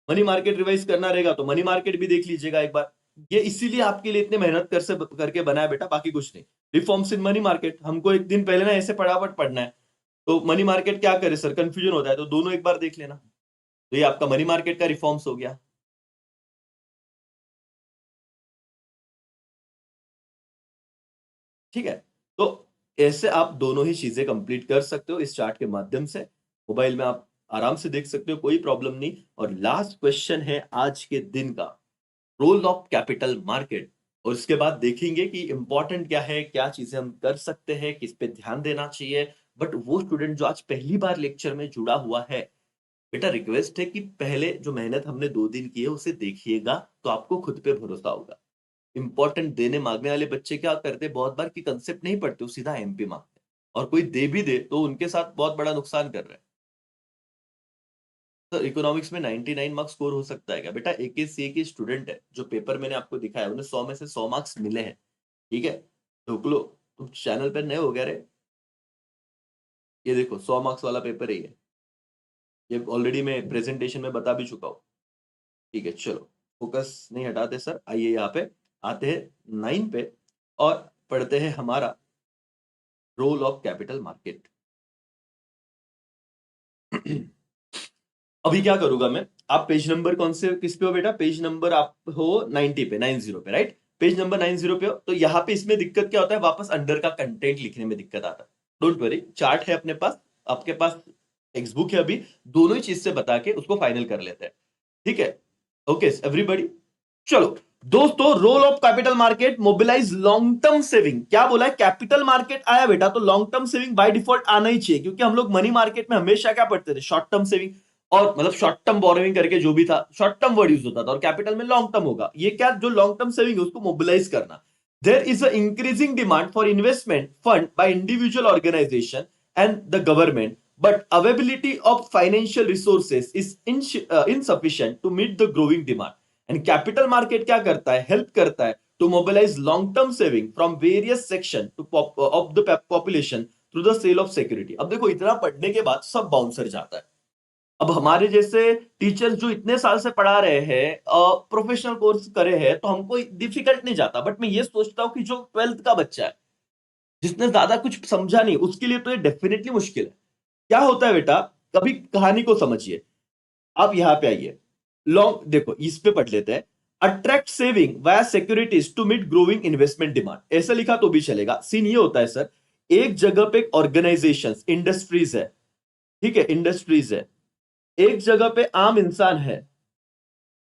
मनी मार्केट रिवाइज करना रहेगा तो मनी मार्केट भी देख लीजिएगा एक बार। ये इसीलिए आपके लिए इतने मेहनत करके बनाया बेटा, बाकी कुछ नहीं। रिफॉर्म्स इन मनी मार्केट हमको एक दिन पहले ना ऐसे फटाफट पढ़ना है, तो मनी मार्केट क्या करे सर, कंफ्यूजन होता है, तो दोनों एक बार देख लेना। तो ये आपका मनी मार्केट का रिफॉर्म्स हो गया। ठीक है, तो ऐसे आप दोनों ही चीजें कंप्लीट कर सकते हो इस चार्ट के माध्यम से। मोबाइल में आप आराम से देख सकते हो, कोई प्रॉब्लम नहीं। और लास्ट क्वेश्चन है आज के दिन का, रोल ऑफ कैपिटल मार्केट। और उसके बाद देखेंगे कि इंपॉर्टेंट क्या है, क्या चीजें हम कर सकते हैं, किस पे ध्यान देना चाहिए। बट वो स्टूडेंट जो आज पहली बार लेक्चर में जुड़ा हुआ है, बेटा रिक्वेस्ट है कि पहले जो मेहनत हमने 2 दिन की है उसे देखिएगा, तो आपको खुद पे भरोसा होगा। इंपॉर्टेंट देने मांगने वाले बच्चे क्या करते हैं बहुत बार, कि कंसेप्ट नहीं पढ़ते, वो सीधा एमपी मांगते हैं। और कोई दे भी दे तो उनके साथ बहुत बड़ा नुकसान कर रहे हैं। तो इकोनॉमिक्स में 99 मार्क्स स्कोर हो सकता है क्या? बेटा एकेसीए की स्टूडेंट है, जो पेपर मैंने आपको दिखाया, उन्हें 100 में से 100 मार्क्स मिले हैं। ठीक है, ढूक लो। तुम चैनल पर नए हो गया रे? ये देखो 100 मार्क्स वाला पेपर है ये ऑलरेडी मैं प्रेजेंटेशन में बता भी चुका हूँ। ठीक है, चलो फोकस नहीं हटाते सर, आइए यहाँ पे आते हैं 9 पे और पढ़ते हैं हमारा रोल ऑफ कैपिटल मार्केट। अभी क्या करूंगा मैं, आप पेज नंबर कौन से किस पे हो बेटा? पेज नंबर आप हो 90 पे, 90 पे, राइट? पेज नंबर 90 पे हो, तो यहाँ पे इसमें दिक्कत क्या होता है, वापस अंडर का कंटेंट लिखने में दिक्कत आता है। डोंट वरी, चार्ट है अपने पास, आपके पास टेक्स्ट बुक है, अभी दोनों ही चीज से बता के उसको फाइनल कर लेते हैं। ठीक है, ओके एवरीबॉडी। चलो दोस्तों, role of capital market, mobilise long term saving. क्या बोला है? कैपिटल मार्केट आया बेटा तो long term saving by default आना ही चाहिए, क्योंकि हम लोग मनी मार्केट में हमेशा क्या पढ़ते थे, शॉर्ट टर्म सेविंग। और मतलब शॉर्ट टर्म बोरोइंग करके जो भी था, शॉर्ट टर्म वर्ड यूज होता था, और कैपिटल में लॉन्ग टर्म होगा। ये क्या, जो लॉन्ग टर्म सेविंग है उसको मोबिलाइज करना। There is a increasing demand for investment fund by individual organisation and the government, but availability of financial resources is insufficient to meet the growing demand. And capital market क्या करता है, help करता है to mobilize long term saving from various section of the population through the sale of security. अब देखो इतना पढ़ने के बाद सब बाउंसर जाता है। अब हमारे जैसे टीचर्स जो इतने साल से पढ़ा रहे हैं, प्रोफेशनल कोर्स करे हैं, तो हमको डिफिकल्ट नहीं जाता। बट मैं ये सोचता हूँ कि जो 12th का बच्चा है, जिसने ज्यादा कुछ समझा नहीं, उसके लिए तो ये डेफिनेटली मुश्किल है। क्या होता है बेटा, कभी कहानी को समझिए। आप यहां पे आइए, लॉन्ग देखो इस पे पढ़ लेते हैं। Attract saving via securities to meet growing investment demand, ऐसा लिखा तो भी चलेगा। सीन ये होता है सर, एक जगह पे ऑर्गेनाइजेशन, इंडस्ट्रीज है, ठीक है, इंडस्ट्रीज है, एक जगह पे आम इंसान है।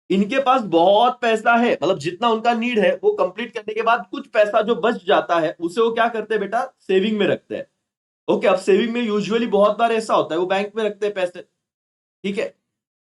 इनके पास बहुत पैसा है, मतलब जितना उनका नीड है वो कंप्लीट करने के बाद कुछ पैसा जो बच जाता है उसे वो क्या करते हैं बेटा, सेविंग में रखते हैं। ओके, अब सेविंग में यूजुअली बहुत बार ऐसा होता है वो बैंक में रखते हैं पैसे। ठीक है,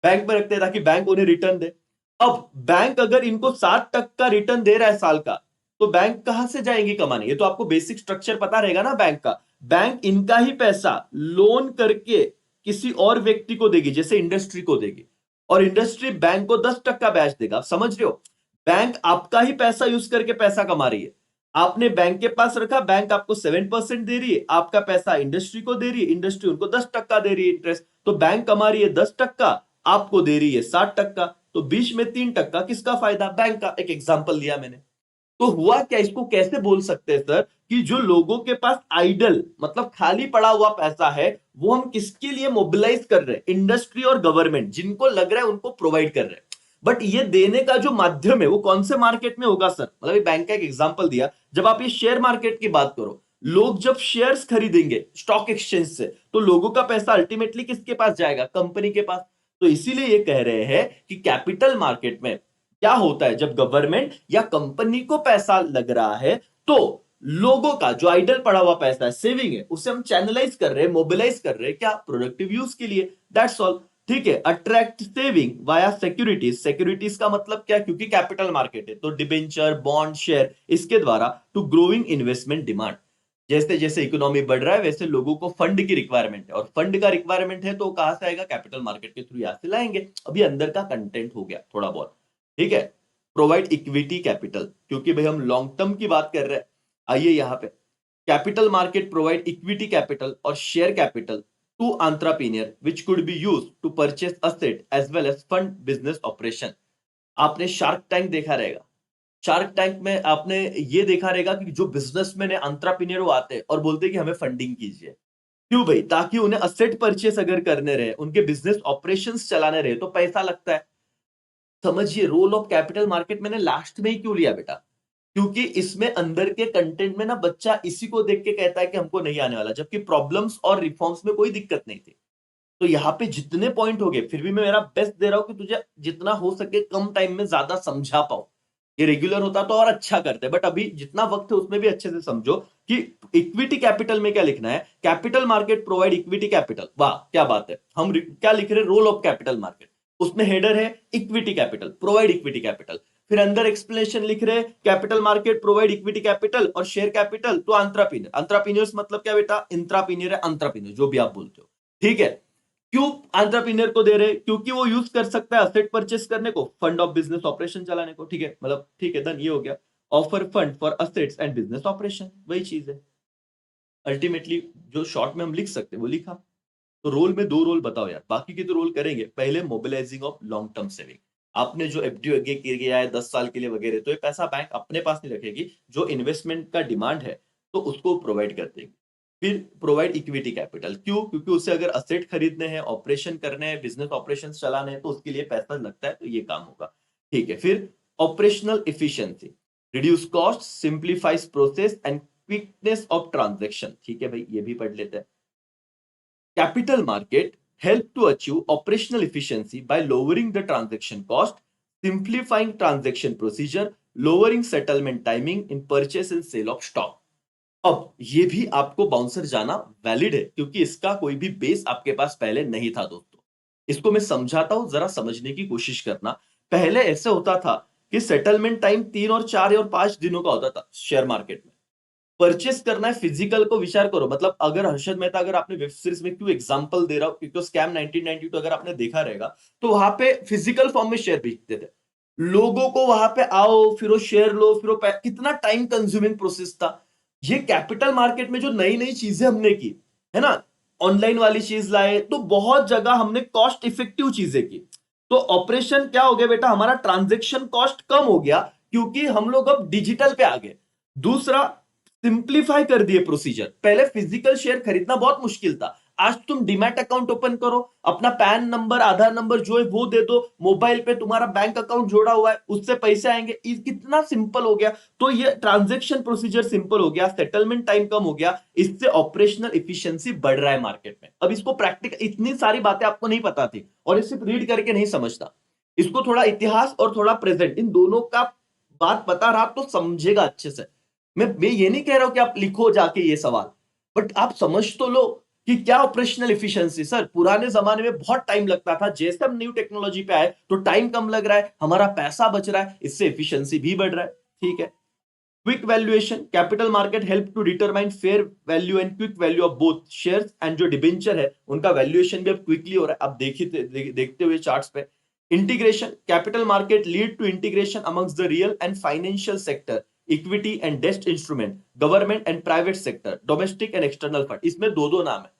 बैंक में रखते हैं ताकि बैंक उन्हें रिटर्न दे। अब बैंक अगर इनको 7% रिटर्न दे रहा है साल का, तो बैंक कहां से जाएंगी कमाने? ये तो आपको बेसिक स्ट्रक्चर पता रहेगा ना बैंक का। बैंक इनका ही पैसा लोन करके किसी और व्यक्ति को देगी, जैसे इंडस्ट्री को देगी, और इंडस्ट्री बैंक को 10% ब्याज देगा। आप समझ रहे हो? बैंक आपका ही पैसा यूज करके पैसा कमा रही है। आपने बैंक के पास रखा, बैंक आपको 7% दे रही है, आपका पैसा इंडस्ट्री को दे रही है, इंडस्ट्री उनको 10% दे रही है इंटरेस्ट। तो बैंक कमा रही है 10%, आपको दे रही है 60%, तो बीच में 3% किसका फायदा? बैंक का। एक एग्जांपल दिया मैंने। तो हुआ क्या, इसको कैसे बोल सकते हैं सर, कि जो लोगों के पास आइडल मतलब खाली पड़ा हुआ पैसा है, वो हम किसके लिए मोबिलाइज कर रहे हैं? इंडस्ट्री और गवर्नमेंट, जिनको लग रहा है उनको प्रोवाइड कर रहे हैं। बट ये देने का जो माध्यम है वो कौन से मार्केट में होगा सर? मतलब बैंक का एक एग्जांपल दिया। जब आप ये शेयर मार्केट की बात करो, लोग जब शेयर्स खरीदेंगे स्टॉक एक्सचेंज से, तो लोगों का पैसा अल्टीमेटली किसके पास जाएगा? कंपनी के पास। तो इसीलिए ये कह रहे हैं कि कैपिटल मार्केट में क्या होता है, जब गवर्नमेंट या कंपनी को पैसा लग रहा है, तो लोगों का जो आइडल पड़ा हुआ पैसा है, सेविंग है, उसे हम चैनलाइज कर रहे हैं, मोबिलाइज कर रहे हैं, क्या? प्रोडक्टिव यूज के लिए। That's all. ठीक है, attract saving via securities. Securities का मतलब क्या? क्योंकि कैपिटल मार्केट है तो डिबेंचर, बॉन्ड, शेयर, इसके द्वारा टू ग्रोइंग इन्वेस्टमेंट डिमांड। जैसे जैसे इकोनॉमी बढ़ रहा है वैसे लोगों को फंड की रिक्वायरमेंट है, और फंड का रिक्वायरमेंट है तो कहां से आएगा? कैपिटल मार्केट के थ्रू यहां से लाएंगे। अभी अंदर का कंटेंट हो गया थोड़ा बहुत। ठीक है, प्रोवाइड इक्विटी कैपिटल, क्योंकि भाई हम लॉन्ग टर्म की बात कर रहे हैं। आइए यहां पे, capital market provide equity capital और share capital to entrepreneur which could be used to purchase asset as well as fund business operation. आपने शार्क टैंक देखा रहेगा। शार्क टैंक में आपने ये देखा रहेगा कि जो बिजनेसमैन है, एंटरप्रेन्योर, वो आते हैं और बोलते हैं कि हमें फंडिंग कीजिए। क्यों भाई? ताकि उन्हें असेट परचेस अगर करने रहे, उनके बिजनेस ऑपरेशंस चलाने रहे, तो पैसा लगता है। समझिए, रोल ऑफ कैपिटल मार्केट मैंने लास्ट में ही क्यों लिया बेटा? क्योंकि इसमें अंदर के कंटेंट में ना बच्चा इसी को देख के कहता है कि हमको नहीं आने वाला, जबकि प्रॉब्लम्स और रिफॉर्म्स में कोई दिक्कत नहीं थी। तो यहाँ पे जितने पॉइंट हो गए, फिर भी मैं मेरा बेस्ट दे रहा हूं कि तुझे जितना हो सके कम टाइम में ज्यादा समझा पाओ। ये रेगुलर होता तो और अच्छा करते, बट अभी जितना वक्त है उसमें भी अच्छे से समझो कि इक्विटी कैपिटल में क्या लिखना है। Capital market provide equity capital, वाह क्या बात है। हम क्या लिख रहे हैं, रोल ऑफ कैपिटल मार्केट। उसमें हेडर है equity capital, provide equity capital. फिर अंदर एक्सप्लेनेशन लिख रहे हैं capital market provide equity capital और share capital to entrepreneur. Entrepreneurs मतलब क्या बेटा, इंट्राप्रेन्योर है एंटरप्रेन्योर जो भी आप बोलते हो, ठीक है। क्यों एंटरप्रेन्योर को दे रहे, क्योंकि वो यूज कर सकता है असेट परचेस करने को, फंड ऑफ बिजनेस ऑपरेशन चलाने को, ठीक है, मतलब ठीक है, डन, ये हो गया। Offer fund for assets and business operation, वही चीज है अल्टीमेटली। जो शॉर्ट में हम लिख सकते हैं वो लिखा। तो रोल में दो रोल बताओ यार, बाकी के तो रोल करेंगे। पहले mobilising of long term saving. आपने जो एफडी वगैरह किया है 10 साल के लिए वगैरह, तो ये पैसा बैंक अपने पास नहीं रखेगी, जो इन्वेस्टमेंट का डिमांड है तो उसको प्रोवाइड कर देगी। फिर प्रोवाइड इक्विटी कैपिटल, क्यों, क्योंकि उसे अगर असेट खरीदने हैं, ऑपरेशन करने हैं, बिजनेस ऑपरेशन चलाने हैं, तो उसके लिए पैसा लगता है, तो ये काम होगा, ठीक है। फिर operational efficiency, reduce cost, simplifies process and quickness of transaction, ठीक है भाई, ये भी पढ़ लेते हैं। Capital market help to achieve operational efficiency by lowering the transaction cost, simplifying transaction procedure, lowering settlement timing in purchase and sale of stock. अब ये भी आपको बाउंसर जाना वैलिड है, क्योंकि इसका कोई भी बेस आपके पास पहले नहीं था दोस्तों। इसको मैं समझाता हूं, जरा समझने की कोशिश करना। पहले ऐसे होता था कि सेटलमेंट टाइम 3 और 4 और 5 दिनों का होता था शेयर मार्केट में। परचेस करना है फिजिकल को विचार करो, मतलब अगर हर्षद मेहता, अगर आपने वेब सीरीज में क्यों एग्जांपल दे रहा हूं, क्योंकि स्कैम 1992 अगर आपने देखा रहेगा, तो वहां पे फिजिकल फॉर्म में शेयर बिकते थे। लोगों को वहां पे आओ, फिर वो शेयर लो, फिर वो कितना टाइम कंज्यूमिंग प्रोसेस था। ये कैपिटल मार्केट में जो नई नई चीजें हमने की है ना, ऑनलाइन वाली चीज लाए, तो बहुत जगह हमने कॉस्ट इफेक्टिव चीजें की। तो ऑपरेशन क्या हो गया बेटा, हमारा ट्रांजेक्शन कॉस्ट कम हो गया, क्योंकि हम लोग अब डिजिटल पे आ गए। दूसरा, सिंप्लीफाई कर दिए प्रोसीजर। पहले फिजिकल शेयर खरीदना बहुत मुश्किल था, आज तुम डीमैट अकाउंट ओपन करो, अपना पैन नंबर, आधार नंबर जो है वो दे दो, मोबाइल पे तुम्हारा बैंक अकाउंट जोड़ा हुआ है, उससे पैसे आएंगे, कितना सिंपल हो गया। तो ये ट्रांजैक्शन प्रोसीजर सिंपल हो गया, सेटलमेंट टाइम कम हो गया, इससे ऑपरेशनल एफिशिएंसी बढ़ रहा है मार्केट में। अब इसको प्रैक्टिकल, इतनी सारी बातें आपको नहीं पता थी और ये सिर्फ रीड करके नहीं समझता, इसको थोड़ा इतिहास और थोड़ा प्रेजेंट, इन दोनों का बात बता रहा तो समझेगा अच्छे से। मैं ये नहीं कह रहा हूं कि आप लिखो जाके ये सवाल, बट आप समझ तो लो कि क्या ऑपरेशनल एफिशिएंसी। सर पुराने जमाने में बहुत टाइम लगता था, जैसे हम न्यू टेक्नोलॉजी पे आए तो टाइम कम लग रहा है, हमारा पैसा बच रहा है, इससे एफिशिएंसी भी बढ़ रहा है, ठीक है। Quick valuation, capital market help to determine fair value and quick value of both shares and जो डिबेंचर है उनका वैल्यूएशन भी अब क्विकली हो रहा है, आप देखते हुए चार्ट्स पे। Integration, capital market lead to integration amongst the real and financial sector, equity and डेस्ट instrument, government and private sector, domestic and external fund. इसमें दो दो नाम है,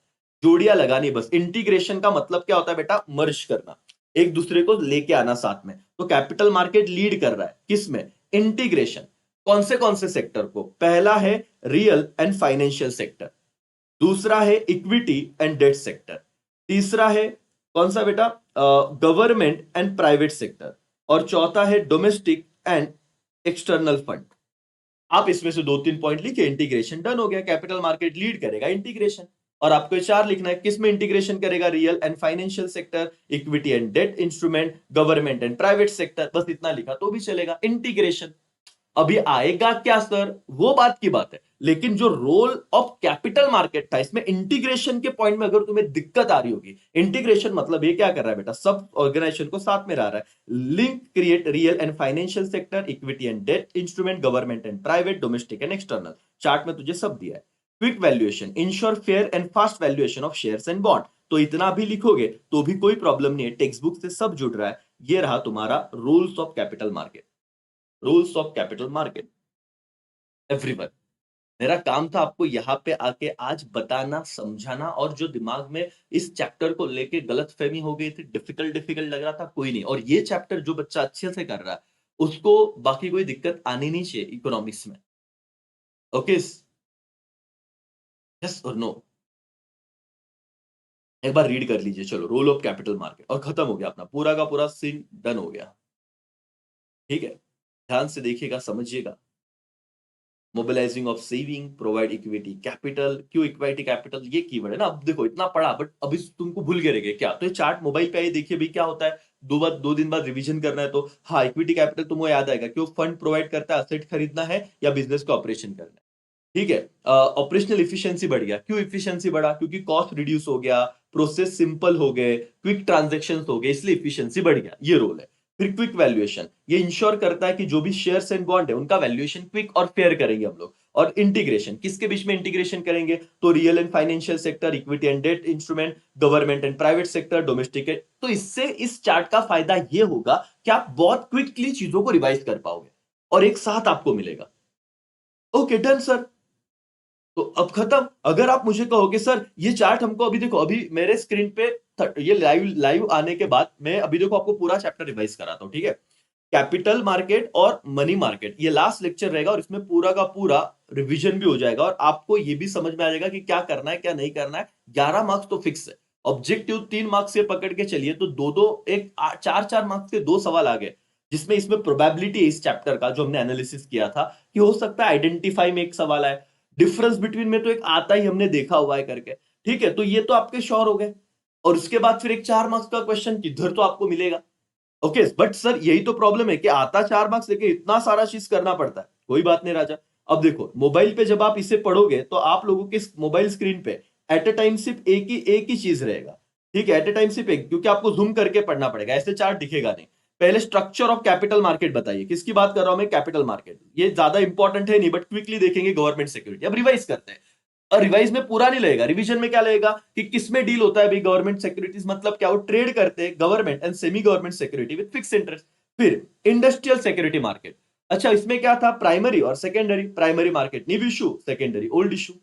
जोड़ियां लगानी बस। इंटीग्रेशन का मतलब क्या होता है बेटा, मर्ज करना, एक दूसरे को लेके आना साथ में। तो कैपिटल मार्केट लीड कर रहा है किसमें, इंटीग्रेशन। कौन से सेक्टर को, पहला है रियल एंड फाइनेंशियल सेक्टर, दूसरा है इक्विटी एंड डेट सेक्टर, तीसरा है कौन सा बेटा, गवर्नमेंट एंड प्राइवेट सेक्टर, और चौथा है डोमेस्टिक एंड एक्सटर्नल फंड। आप इसमें से 2-3 पॉइंट लिखे, इंटीग्रेशन डन हो गया, कैपिटल मार्केट लीड करेगा इंटीग्रेशन। और आपको चार लिखना है, किसमें इंटीग्रेशन करेगा, real and financial sector, equity and debt instrument, government and private sector, बस इतना लिखा तो भी चलेगा, इंटीग्रेशन। अभी आएगा क्या सर, वो बात की बात है, लेकिन जो रोल ऑफ कैपिटल मार्केट था इसमें इंटीग्रेशन के पॉइंट में अगर तुम्हें दिक्कत आ रही होगी, इंटीग्रेशन मतलब ये क्या कर रहा है बेटा, सब ऑर्गेनाइजेशन को साथ में ला रहा है। Link create real and financial sector, equity and debt instrument, government and private, domestic and external. Chart में तुझे सब दिया है। Quick valuation, ensure fair and fast valuation of shares and bond. तो इतना भी लिखोगे तो भी कोई प्रॉब्लम नहीं है, टेक्स्ट बुक से सब जुड़ रहा है। ये रहा तुम्हारा rules of capital market, rules of capital market everyone. मेरा काम था आपको यहाँ पे आके आज बताना, समझाना, और जो दिमाग में इस चैप्टर को लेके गलतफहमी हो गई थी, डिफिकल्ट डिफिकल्ट लग रहा था, कोई नहीं। और ये चैप्टर जो बच्चा अच्छे से कर रहा है उसको बाकी कोई दिक्कत आनी नहीं चाहिए इकोनॉमिक्स में। ओके, यस और नो, एक बार रीड कर लीजिए, चलो, रोल ऑफ कैपिटल मार्केट, और खत्म हो गया अपना पूरा का पूरा सीन, डन हो गया, ठीक है। ध्यान से देखिएगा, समझिएगा। Mobilising of saving, provide equity capital. क्यों इक्विटी कैपिटल? ये कीवर्ड है ना। अब देखो इतना पढ़ा बट अभी तुमको भूल गए रह गए क्या? तो ये चार्ट मोबाइल पे आइए, देखिए भाई क्या होता है। 2 दिन बाद रिवीजन करना है तो हाँ, इक्विटी कैपिटल तुमको याद आएगा कि वो फंड प्रोवाइड करता है, असेट खरीदना है या बिजनेस का ऑपरेशन करना है। ठीक है। ऑपरेशनल इफिशियंसी बढ़ गया। क्यों इफिशियंसी बढ़ा? क्योंकि कॉस्ट रिड्यूस हो गया, प्रोसेस सिंपल हो गए, क्विक ट्रांजेक्शन हो गए, इसलिए इफिशियंसी बढ़ गया। ये रोल है। फिर क्विक वैल्यूएशन, ये इंश्योर करता है कि जो भी शेयर्स एंड बॉन्ड है उनका वैल्यूएशन क्विक और फेयर करेंगे हम लोग। और इंटीग्रेशन, किसके बीच में इंटीग्रेशन करेंगे? तो real and financial sector, equity and debt instrument, government and private sector, domestic. तो इससे इस चार्ट का फायदा ये होगा कि आप बहुत क्विकली चीजों को रिवाइज कर पाओगे और एक साथ आपको मिलेगा। Okay done sir. तो अब खत्म। अगर आप मुझे कहोगे सर ये चार्ट हमको अभी देखो, अभी मेरे स्क्रीन पे ये लाइव लाइव आने के बाद मैं अभी देखो आपको पूरा चैप्टर रिवाइज कराता हूं, ठीक है। कैपिटल मार्केट और मनी मार्केट ये लास्ट लेक्चर रहेगा और इसमें पूरा का पूरा रिवीजन भी हो जाएगा और आपको ये भी समझ में आ जाएगा कि क्या करना है क्या नहीं करना है। 11 मार्क्स तो फिक्स है। ऑब्जेक्टिव 3 मार्क्स से पकड़ के चलिए तो दो दो एक 4-4 मार्क्स के 2 सवाल आ गए, जिसमें इसमें प्रोबेबिलिटी है इस चैप्टर का जो हमने एनालिसिस किया था कि हो सकता है आइडेंटिफाई में एक सवाल आए, डिफरेंस बिटवीन में तो एक आता ही हमने देखा हुआ है करके। ठीक है, तो ये तो आपके श्योर हो गए। और उसके बाद फिर एक 4 मार्क्स का क्वेश्चन किधर तो आपको मिलेगा। ओके बट सर यही तो प्रॉब्लम है कि आता 4 मार्क्स लेके इतना सारा चीज करना पड़ता है। कोई बात नहीं राजा। अब देखो मोबाइल पे जब आप इसे पढ़ोगे तो आप लोगों के मोबाइल स्क्रीन पे एट अ टाइम सिर्फ एक ही चीज रहेगा। ठीक है, एट अ टाइम सिर्फ एक, क्योंकि आपको जूम करके पढ़ना पड़ेगा, ऐसे चार्ट दिखेगा नहीं। पहले स्ट्रक्चर ऑफ कैपिटल मार्केट बताइए, किसकी बात कर रहा हूं मैं? Capital market. ये ज्यादा इंपॉर्टेंट है नहीं बट क्विकली देखेंगे गवर्नमेंट सिक्योरिटी। अब रिवाइज करते हैं। और रिवाइज में पूरा नहीं लगेगा, रिवीजन में क्या लगेगा कि किसमें डील होता है भाई गवर्नमेंट सिक्योरिटीज, मतलब क्या? वो ट्रेड करते हैं government and semi government security with fix interest. फिर इंडस्ट्रियल सिक्योरिटी मार्केट। अच्छा इसमें क्या था? प्राइमरी और secondary. Primary market new issue, secondary old issue.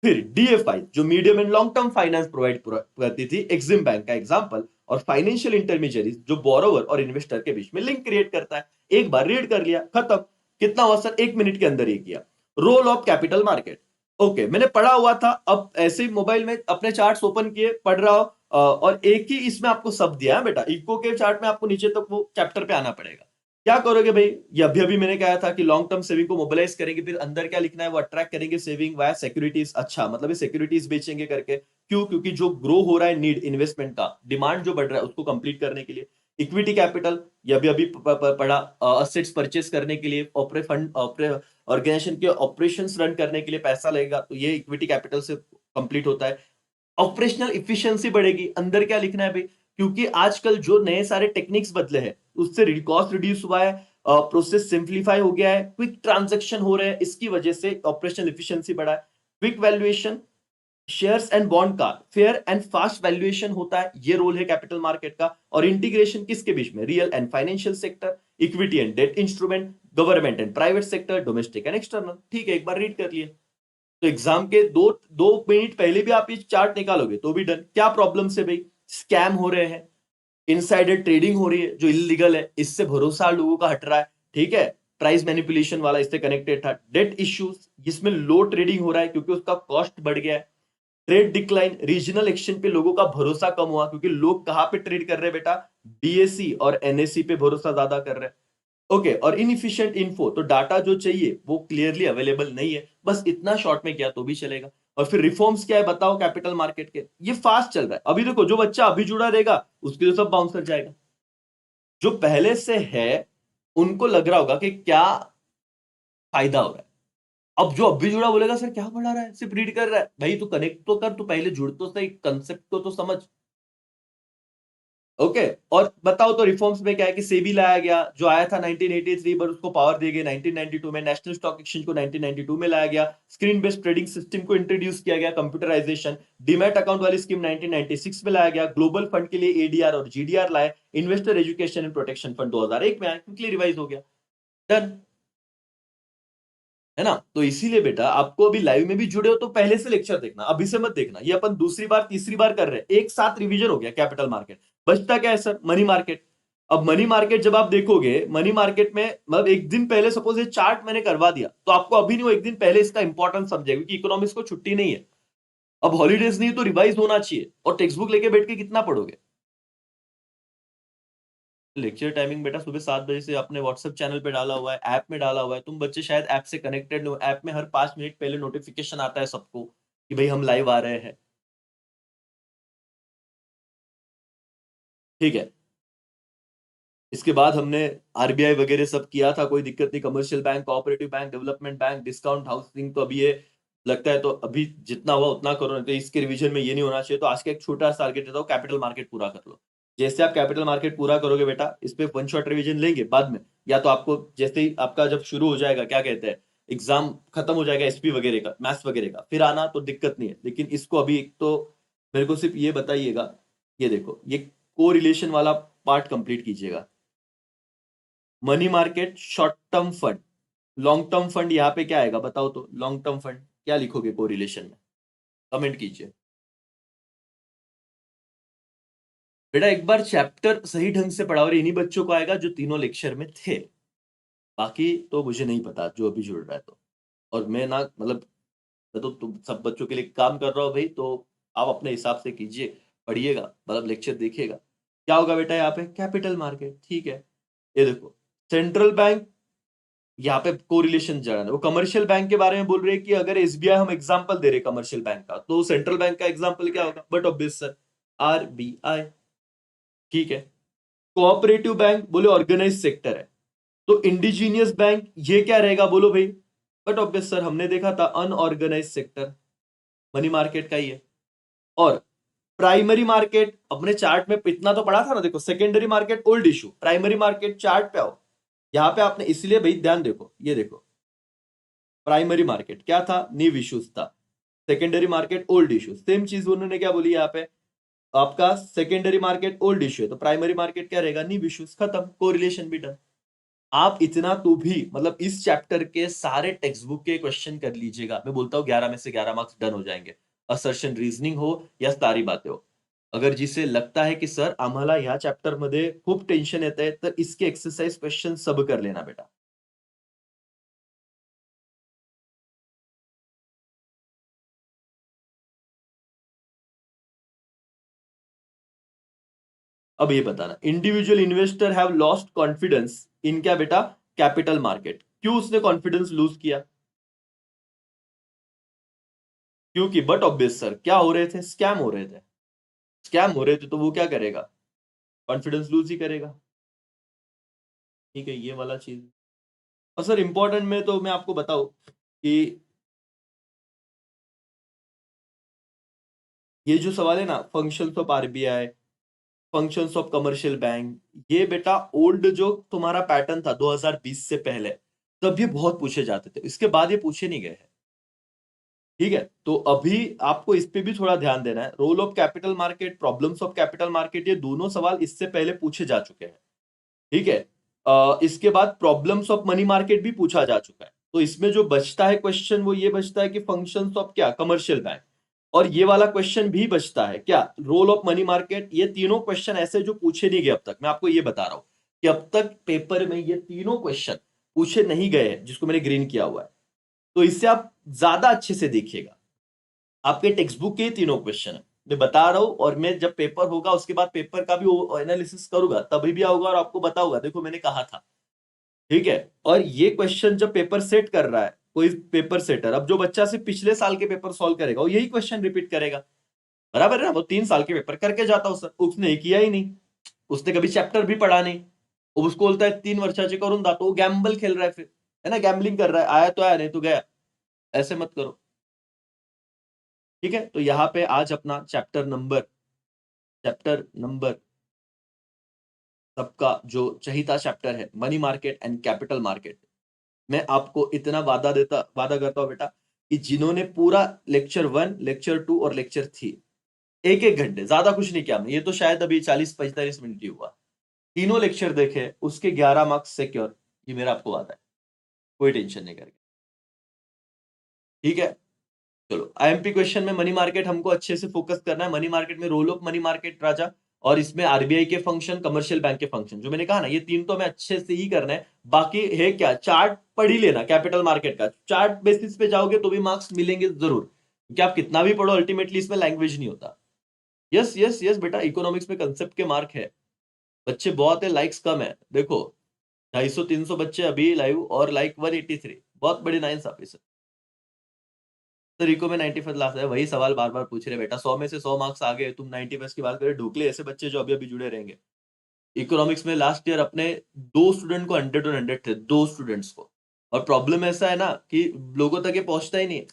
फिर डीएफआई जो medium and long term finance provide करती थी, एक्सिम बैंक का एग्जांपल। और फाइनेंशियल इंटरमीडियरीज जो बोरोवर और इन्वेस्टर के बीच में लिंक क्रिएट करता है। एक बार रीड कर लिया, खत्म। कितना हुआ सर? 1 मिनट के अंदर ये किया। Role of capital market. Okay मैंने पढ़ा हुआ था, अब ऐसे ही मोबाइल में अपने चार्ट्स ओपन किए, पढ़ रहा हूं और एक ही इसमें आपको सब दिया है बेटा। इको के चार्ट में आपको नीचे तक वो चैप्टर पे आना पड़ेगा। क्या करोगे भाई? ये अभी अभी मैंने कहा था कि लॉन्ग टर्म सेविंग को मोबिलाइज करेंगे, फिर अंदर क्या लिखना है? वो अट्रैक्ट करेंगे सेविंग वाया सिक्योरिटीज। अच्छा मतलब ये सिक्योरिटीज बेचेंगे करके। क्यों? क्योंकि जो ग्रो हो रहा है नीड इन्वेस्टमेंट का, डिमांड जो बढ़ रहा है उसको कंप्लीट करने के लिए। इक्विटी कैपिटल, ये अभी अभी पढ़ा, असेट्स परचेस करने के लिए, ऑर्गेनाइजेशन के ऑपरेशंस रन करने के लिए पैसा लगेगा, तो ये इक्विटी कैपिटल से कंप्लीट होता है। ऑपरेशनल इफिशियंसी बढ़ेगी, अंदर क्या लिखना है भाई? क्योंकि आजकल जो नए सारे टेक्निक्स बदले हैं उससे कॉस्ट रिड्यूस हुआ है, प्रोसेस सिंप्लीफाई हो गया है, क्विक ट्रांजेक्शन हो रहे हैं, इसकी वजह से ऑपरेशनल इफिशियंसी बढ़ा है। Quick valuation, shares and bond का फेयर एंड फास्ट वैल्यूएशन होता है, ये रोल है कैपिटल मार्केट का। और इंटीग्रेशन किसके बीच में? Real and financial sector, equity and debt instrument, government and private sector, domestic and external. ठीक है, एक बार रीड कर लिए। तो एग्जाम के 2 मिनट पहले भी आप ये चार्ट निकालोगे तो भी डन। क्या प्रॉब्लम से भाई? स्कैम हो रहे हैं, इनसाइडर ट्रेडिंग हो रही है जो इलीगल है, इससे भरोसा लोगों का हट रहा है। ठीक है, प्राइस मैनिपुलेशन वाला इससे कनेक्टेड था। डेट इश्यूज, जिसमें लो ट्रेडिंग हो रहा है क्योंकि उसका कॉस्ट बढ़ गया है। ट्रेड डिक्लाइन, रीजनल एक्सचेंज पे लोगों का भरोसा कम हुआ क्योंकि लोग कहां पे ट्रेड कर रहे हैं बेटा? बीएसई और एनएसई पे भरोसा ज्यादा कर रहे हैं। ओके और इनफिशिएंट इन्फो, तो डाटा जो चाहिए वो क्लियरली अवेलेबल नहीं है। बस इतना शॉर्ट में किया तो भी चलेगा। और फिर रिफॉर्म्स क्या है बताओ कैपिटल मार्केट के? ये फास्ट चल रहा है। अभी देखो जो बच्चा अभी जुड़ा रहेगा उसके तो सब बाउंस कर जाएगा। जो पहले से है उनको लग रहा होगा कि क्या फायदा हो रहा है। अब जो अभी जुड़ा बोलेगा सर क्या पढ़ा रहा है, सिर्फ रीड कर रहा है। भाई तू कनेक्ट तो कर, तू पहले जुड़ तो सही, कंसेप्ट को तो समझ। ओके और बताओ तो रिफॉर्म्स में क्या है कि सेबी लाया गया, जो आया था 1983 पर उसको पावर दिए गए 1992 में। नेशनल स्टॉक एक्सचेंज को 1992 में लाया गया। स्क्रीन बेस्ड ट्रेडिंग सिस्टम को इंट्रोड्यूस किया गया, कंप्यूटराइजेशन। डीमैट अकाउंट वाली स्कीम 1996 में लाया गया। ग्लोबल फंड के लिए एडीआर और जीडीआर लाए। Investor education and protection fund 2001 में आया, क्विकली रिवाइज हो गया। डन है ना। तो इसीलिए बेटा आपको अभी लाइव में भी जुड़े हो तो पहले से लेक्चर देखना, अभी से मत देखना। ये अपन दूसरी बार तीसरी बार कर रहे हैं, एक साथ रिवीजन हो गया कैपिटल मार्केट। बचता क्या है सर? Money market. अब मनी मार्केट जब आप देखोगे, मनी मार्केट में मतलब एक दिन पहले सपोज ये चार्ट मैंने करवा दिया तो आपको अभी नहीं, वो एक दिन पहले इसका इंपॉर्टेंस समझेगा क्योंकि इकोनॉमिक्स को छुट्टी नहीं है। अब हॉलीडेज नहीं तो रिवाइज होना चाहिए। और टेक्स्ट बुक लेके बैठ के कितना पढ़ोगे? लेक्चर टाइमिंग बेटा सुबह 7 बजे से अपने व्हाट्सएप चैनल पे डाला हुआ है, ऐप में डाला हुआ है। तुम बच्चे शायद ऐप से कनेक्टेड हो, ऐप में हर 5 मिनट पहले नोटिफिकेशन आता है सबको कि भाई हम लाइव आ रहे हैं। ठीक है, इसके बाद हमने आरबीआई वगैरह सब किया था, कोई दिक्कत नहीं। Commercial bank, cooperative bank, development bank, discount housing, तो अभी ये लगता है तो अभी जितना हुआ उतना करो, नहीं तो इसके रिवीजन में ये नहीं होना चाहिए। तो आज का एक छोटा सा टारगेट देता हूँ, कैपिटल मार्केट पूरा कर लो। जैसे आप कैपिटल मार्केट पूरा करोगे बेटा, इस पे वन शॉट रिवीजन लेंगे बाद में, या तो आपको जैसे ही आपका जब शुरू हो जाएगा, क्या कहते हैं, एग्जाम खत्म हो जाएगा एसपी वगैरह का, मैथ्स वगैरह का, फिर आना तो दिक्कत नहीं है। लेकिन इसको अभी एक तो मेरे को सिर्फ ये बताइएगा, ये देखो, ये को रिलेशन वाला पार्ट कंप्लीट कीजिएगा। Money market, short term fund, long term fund, यहाँ पे क्या आएगा बताओ तो। लॉन्ग टर्म फंड क्या लिखोगे कोरिलेशन में, कमेंट कीजिए बेटा। एक बार चैप्टर सही ढंग से पढ़ा, और इन्हीं बच्चों को आएगा जो तीनों लेक्चर में थे। बाकी तो मुझे नहीं पता जो अभी जुड़ रहा है तो। और मैं ना मतलब, मैं तो तुम सब बच्चों के लिए काम कर रहा हूँ भाई, तो आप अपने हिसाब से कीजिए, पढ़िएगा, मतलब लेक्चर देखिएगा। क्या होगा बेटा यहाँ पे, कैपिटल मार्केट, ठीक है। ये देखो, सेंट्रल बैंक, यहाँ पे कोरिलेशन जरा है। वो कमर्शियल बैंक के बारे में बोल रहे हैं कि अगर एसबीआई, हम एग्जांपल दे रहे हैं कमर्शियल बैंक का, तो सेंट्रल बैंक का एग्जांपल क्या होगा, बट ऑब्वियस सर, आरबीआई। ठीक है। कोऑपरेटिव बैंक बोले ऑर्गेनाइज सेक्टर है, तो इंडिजीनियस बैंक ये क्या रहेगा बोलो भाई, बट ऑब्वियस सर, हमने देखा था अनऑर्गेनाइज सेक्टर, मनी मार्केट का ही है। और प्राइमरी मार्केट, अपने चार्ट में इतना तो पढ़ा था ना, देखो secondary market old issue, primary market chart पे आओ। यहाँ पे आपने इसलिए भाई ध्यान देखो, ये देखो, प्राइमरी मार्केट क्या था, न्यू इश्यूज था। Secondary market old issues, same चीज उन्होंने क्या बोली यहाँ पे, आपका सेकेंडरी मार्केट ओल्ड इश्यू है तो प्राइमरी मार्केट क्या रहेगा, न्यू इश्यूज, खत्म, कोरिलेशन भी डन। आप इतना तो भी मतलब इस चैप्टर के सारे टेक्स्ट बुक के क्वेश्चन कर लीजिएगा, मैं बोलता हूँ 11 में से 11 मार्क्स डन हो जाएंगे। असर्शन रीजनिंग हो या सारी बातें हो। अगर जिसे लगता है की सर आम्हाला ह्या चॅप्टर मध्ये खूप टेन्शन येत आहे, तर इसके एक्सरसाइज क्वेश्चन सब कर लेना बेटा। अब ये बताना, individual investor have lost confidence in क्या बेटा, कैपिटल मार्केट। क्यों उसने कॉन्फिडेंस लूज किया, क्योंकि बट ऑब्वियस सर क्या हो रहे थे, स्कैम हो रहे थे। स्कैम हो रहे थे तो वो क्या करेगा, कॉन्फिडेंस लूज ही करेगा। ठीक है, ये वाला चीज। और सर इंपॉर्टेंट में तो मैं आपको बताऊं कि ये जो सवाल है ना, functions of RBI, functions of commercial bank, ये बेटा ओल्ड जो तुम्हारा पैटर्न था 2020 से पहले, तब ये बहुत पूछे जाते थे, इसके बाद ये पूछे नहीं गए हैं। ठीक है, तो अभी आपको इस पे भी थोड़ा ध्यान देना है। Role of capital market, problems of capital market, ये दोनों सवाल इससे पहले पूछे जा चुके हैं। ठीक है। इसके बाद प्रॉब्लम्स ऑफ मनी मार्केट भी पूछा जा चुका है। तो इसमें जो बचता है क्वेश्चन वो ये बचता है कि फंक्शंस ऑफ क्या, कमर्शियल बैंक। और ये वाला क्वेश्चन भी बचता है क्या, रोल ऑफ मनी मार्केट। ये तीनों क्वेश्चन ऐसे जो पूछे नहीं गए अब तक, मैं आपको ये बता रहा हूं कि अब तक पेपर में ये तीनों क्वेश्चन पूछे नहीं गए हैं, जिसको मैंने ग्रीन किया हुआ है। तो इससे आप ज्यादा अच्छे से देखिएगा, आपके टेक्स्ट बुक के तीनों क्वेश्चन है, मैं बता रहा हूं। और मैं जब पेपर होगा उसके बाद पेपर का भी एनालिसिस करूंगा, तभी भी आऊंगा और आपको बताऊंगा, देखो मैंने कहा था। ठीक है। और ये क्वेश्चन जब पेपर सेट कर रहा है कोई पेपर सेटर, अब जो बच्चा सिर्फ पिछले साल के पेपर सॉल्व करेगा वो यही क्वेश्चन रिपीट करेगा, बराबर है ना। वो 3 साल के पेपर करके जाता हूं सर, उसने किया ही नहीं, उसने कभी चैप्टर भी पढ़ा नहीं। वो उसको बोलता है 3 वर्षाचे करून दा, तो वो गैम्बल खेल रहा है फिर, है ना, गैम्बलिंग कर रहा है, आया तो आया नहीं तो गया। ऐसे मत करो। ठीक है, तो यहाँ पे आज अपना चैप्टर नंबर सबका जो चहीता चैप्टर है, money market and capital market. मैं आपको इतना वादा करता हूं बेटा कि जिन्होंने पूरा लेक्चर 1, लेक्चर 2 और लेक्चर 3 एक एक घंटे, ज्यादा कुछ नहीं किया हमने, ये तो शायद अभी 40-45 मिनट ही हुआ, तीनों लेक्चर देखे, उसके 11 मार्क्स सिक्योर, ये मेरा आपको वादा है, कोई टेंशन नहीं करके। ठीक है। चलो, आईएमपी क्वेश्चन में मनी मार्केट हमको अच्छे से फोकस करना है। मनी मार्केट में रोल ऑफ मनी मार्केट राजा, और इसमें आरबीआई के फंक्शन, कमर्शियल बैंक के फंक्शन, जो मैंने कहा ना, ये तीन तो हमें अच्छे से ही करना है। बाकी है क्या, चार्ट पढ़ ही लेना, कैपिटल मार्केट का चार्ट बेसिस पे जाओगे तो भी मार्क्स मिलेंगे जरूर, क्योंकि आप कितना भी पढ़ो अल्टीमेटली इसमें लैंग्वेज नहीं होता। यस यस यस बेटा, इकोनॉमिक्स में कंसेप्ट के मार्क है। बच्चे बहुत है, लाइक्स कम है। देखो 250-300 बच्चे अभी लाइव और लाइक 183, बहुत बड़ी नाइंसाफी सर। तो रिको में 95 लाख है, वही सवाल बार बार पूछ रहे बेटा, 100 में से 100 मार्क्स आ गए, तुम 90 प्लस की बात करे, ढोकले ऐसे बच्चे जो अभी अभी जुड़े रहेंगे। इकोनॉमिक्स में लास्ट ईयर अपने 2 स्टूडेंट को 100 और 100 थे, 2 स्टूडेंट्स को। और प्रॉब्लम ऐसा है ना कि लोगों तक ये पहुंचता ही नहीं है।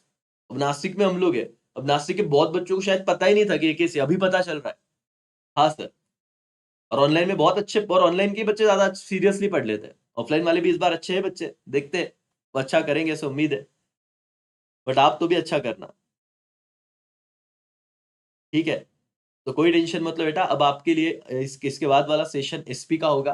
अब नासिक में हम लोग है, अब नासिक के बहुत बच्चों को शायद पता ही नहीं था कि ये कैसे, अभी पता चल रहा है। हाँ सर। और ऑनलाइन में बहुत अच्छे, और ऑनलाइन के बच्चे ज्यादा सीरियसली पढ़ लेते हैं। ऑफलाइन वाले भी इस बार अच्छे हैं बच्चे, देखते हैं वो अच्छा करेंगे, ऐसे उम्मीद है। बट आप तो भी अच्छा करना, ठीक है। तो कोई टेंशन मतलब बेटा, अब आपके लिए इसके बाद वाला सेशन एसपी का होगा,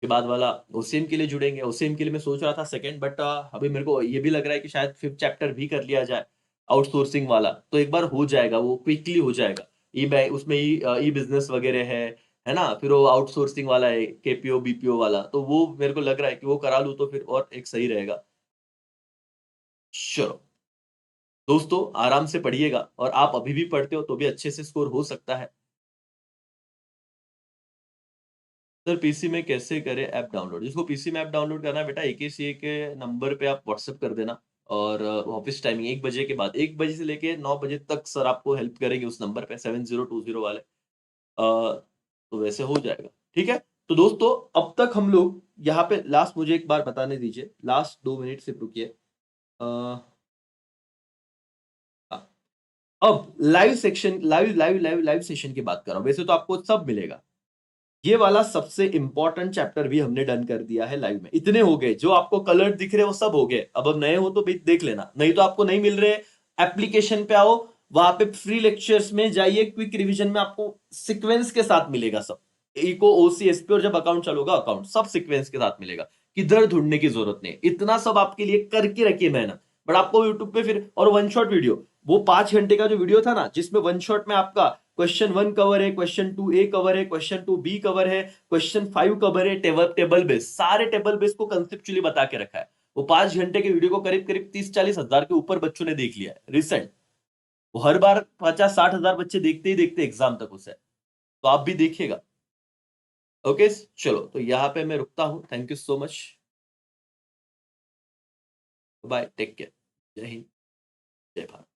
के बाद वाला ओसीएम के लिए जुड़ेंगे। ओसीएम के लिए मैं सोच रहा था सेकंड, बट अभी मेरे को ये भी लग रहा है कि शायद 5th चैप्टर भी कर लिया जाए आउटसोर्सिंग वाला, तो एक बार हो जाएगा, वो क्विकली हो जाएगा। ई बैंक उसमें ई बिजनेस वगैरह है ना, फिर वो आउटसोर्सिंग वाला है केपीओ बीपीओ वाला, तो वो मेरे को लग रहा है कि वो करा लूँ तो फिर और एक सही रहेगा। चलो दोस्तों, आराम से पढ़िएगा, और आप अभी भी पढ़ते हो तो भी अच्छे से स्कोर हो सकता है। सर पीसी में कैसे करें ऐप डाउनलोड? जिसको पीसी में ऐप डाउनलोड करना है बेटा, AKCA के नंबर पे आप व्हाट्सएप कर देना, और ऑफिस टाइमिंग 1 बजे के बाद, 1 बजे से लेके 9 बजे तक सर आपको हेल्प करेंगे उस नंबर पे, 7020 वाले। तो वैसे हो जाएगा, ठीक है। तो दोस्तों, अब तक हम लोग यहाँ पे लास्ट, मुझे एक बार बताने दीजिए, लास्ट 2 मिनट सिर्फ रुकिए। अ, हाँ, अब लाइव सेक्शन, लाइव सेशन की बात कर रहा हूँ। वैसे तो आपको सब मिलेगा, ये वाला सबसे इंपॉर्टेंट चैप्टर भी हमने डन कर दिया है लाइव में। इतने हो गए, जो आपको कलर दिख रहे वो सब हो गए। अब नए हो तो भी देख लेना, नहीं तो आपको नहीं मिल रहे, एप्लीकेशन पे आओ, वहां पे फ्री लेक्चर्स में जाइए, क्विक रिवीजन में आपको सीक्वेंस के साथ मिलेगा सब। इको ओसीएसपी, और जब अकाउंट चलोगा अकाउंट सब सीक्वेंस के साथ मिलेगा, किधर ढूंढने की जरूरत नहीं। इतना सब आपके लिए करके रखिए मेहनत। बट आपको यूट्यूब पे फिर, और वन शॉट वीडियो, वो 5 घंटे का जो वीडियो था ना, जिसमें वन शॉट में आपका क्वेश्चन 1 कवर है, क्वेश्चन 2A कवर है, क्वेश्चन 2B कवर है, क्वेश्चन 5 कवर है, टेबल टेबल बेस, सारे टेबल बेस को कंसेप्चुअली बता के रखा है। वो 5 घंटे के वीडियो को करीब करीब 30-40 हजार के ऊपर बच्चों ने देख लिया है रिसेंट। वो हर बार 50-60 हजार बच्चे देखते ही देखते एग्जाम तक उसे, तो आप भी देखिएगा। ओके, चलो तो यहाँ पे मैं रुकता हूँ। Thank you so much, bye, take care, जय हिंद, जय भारत।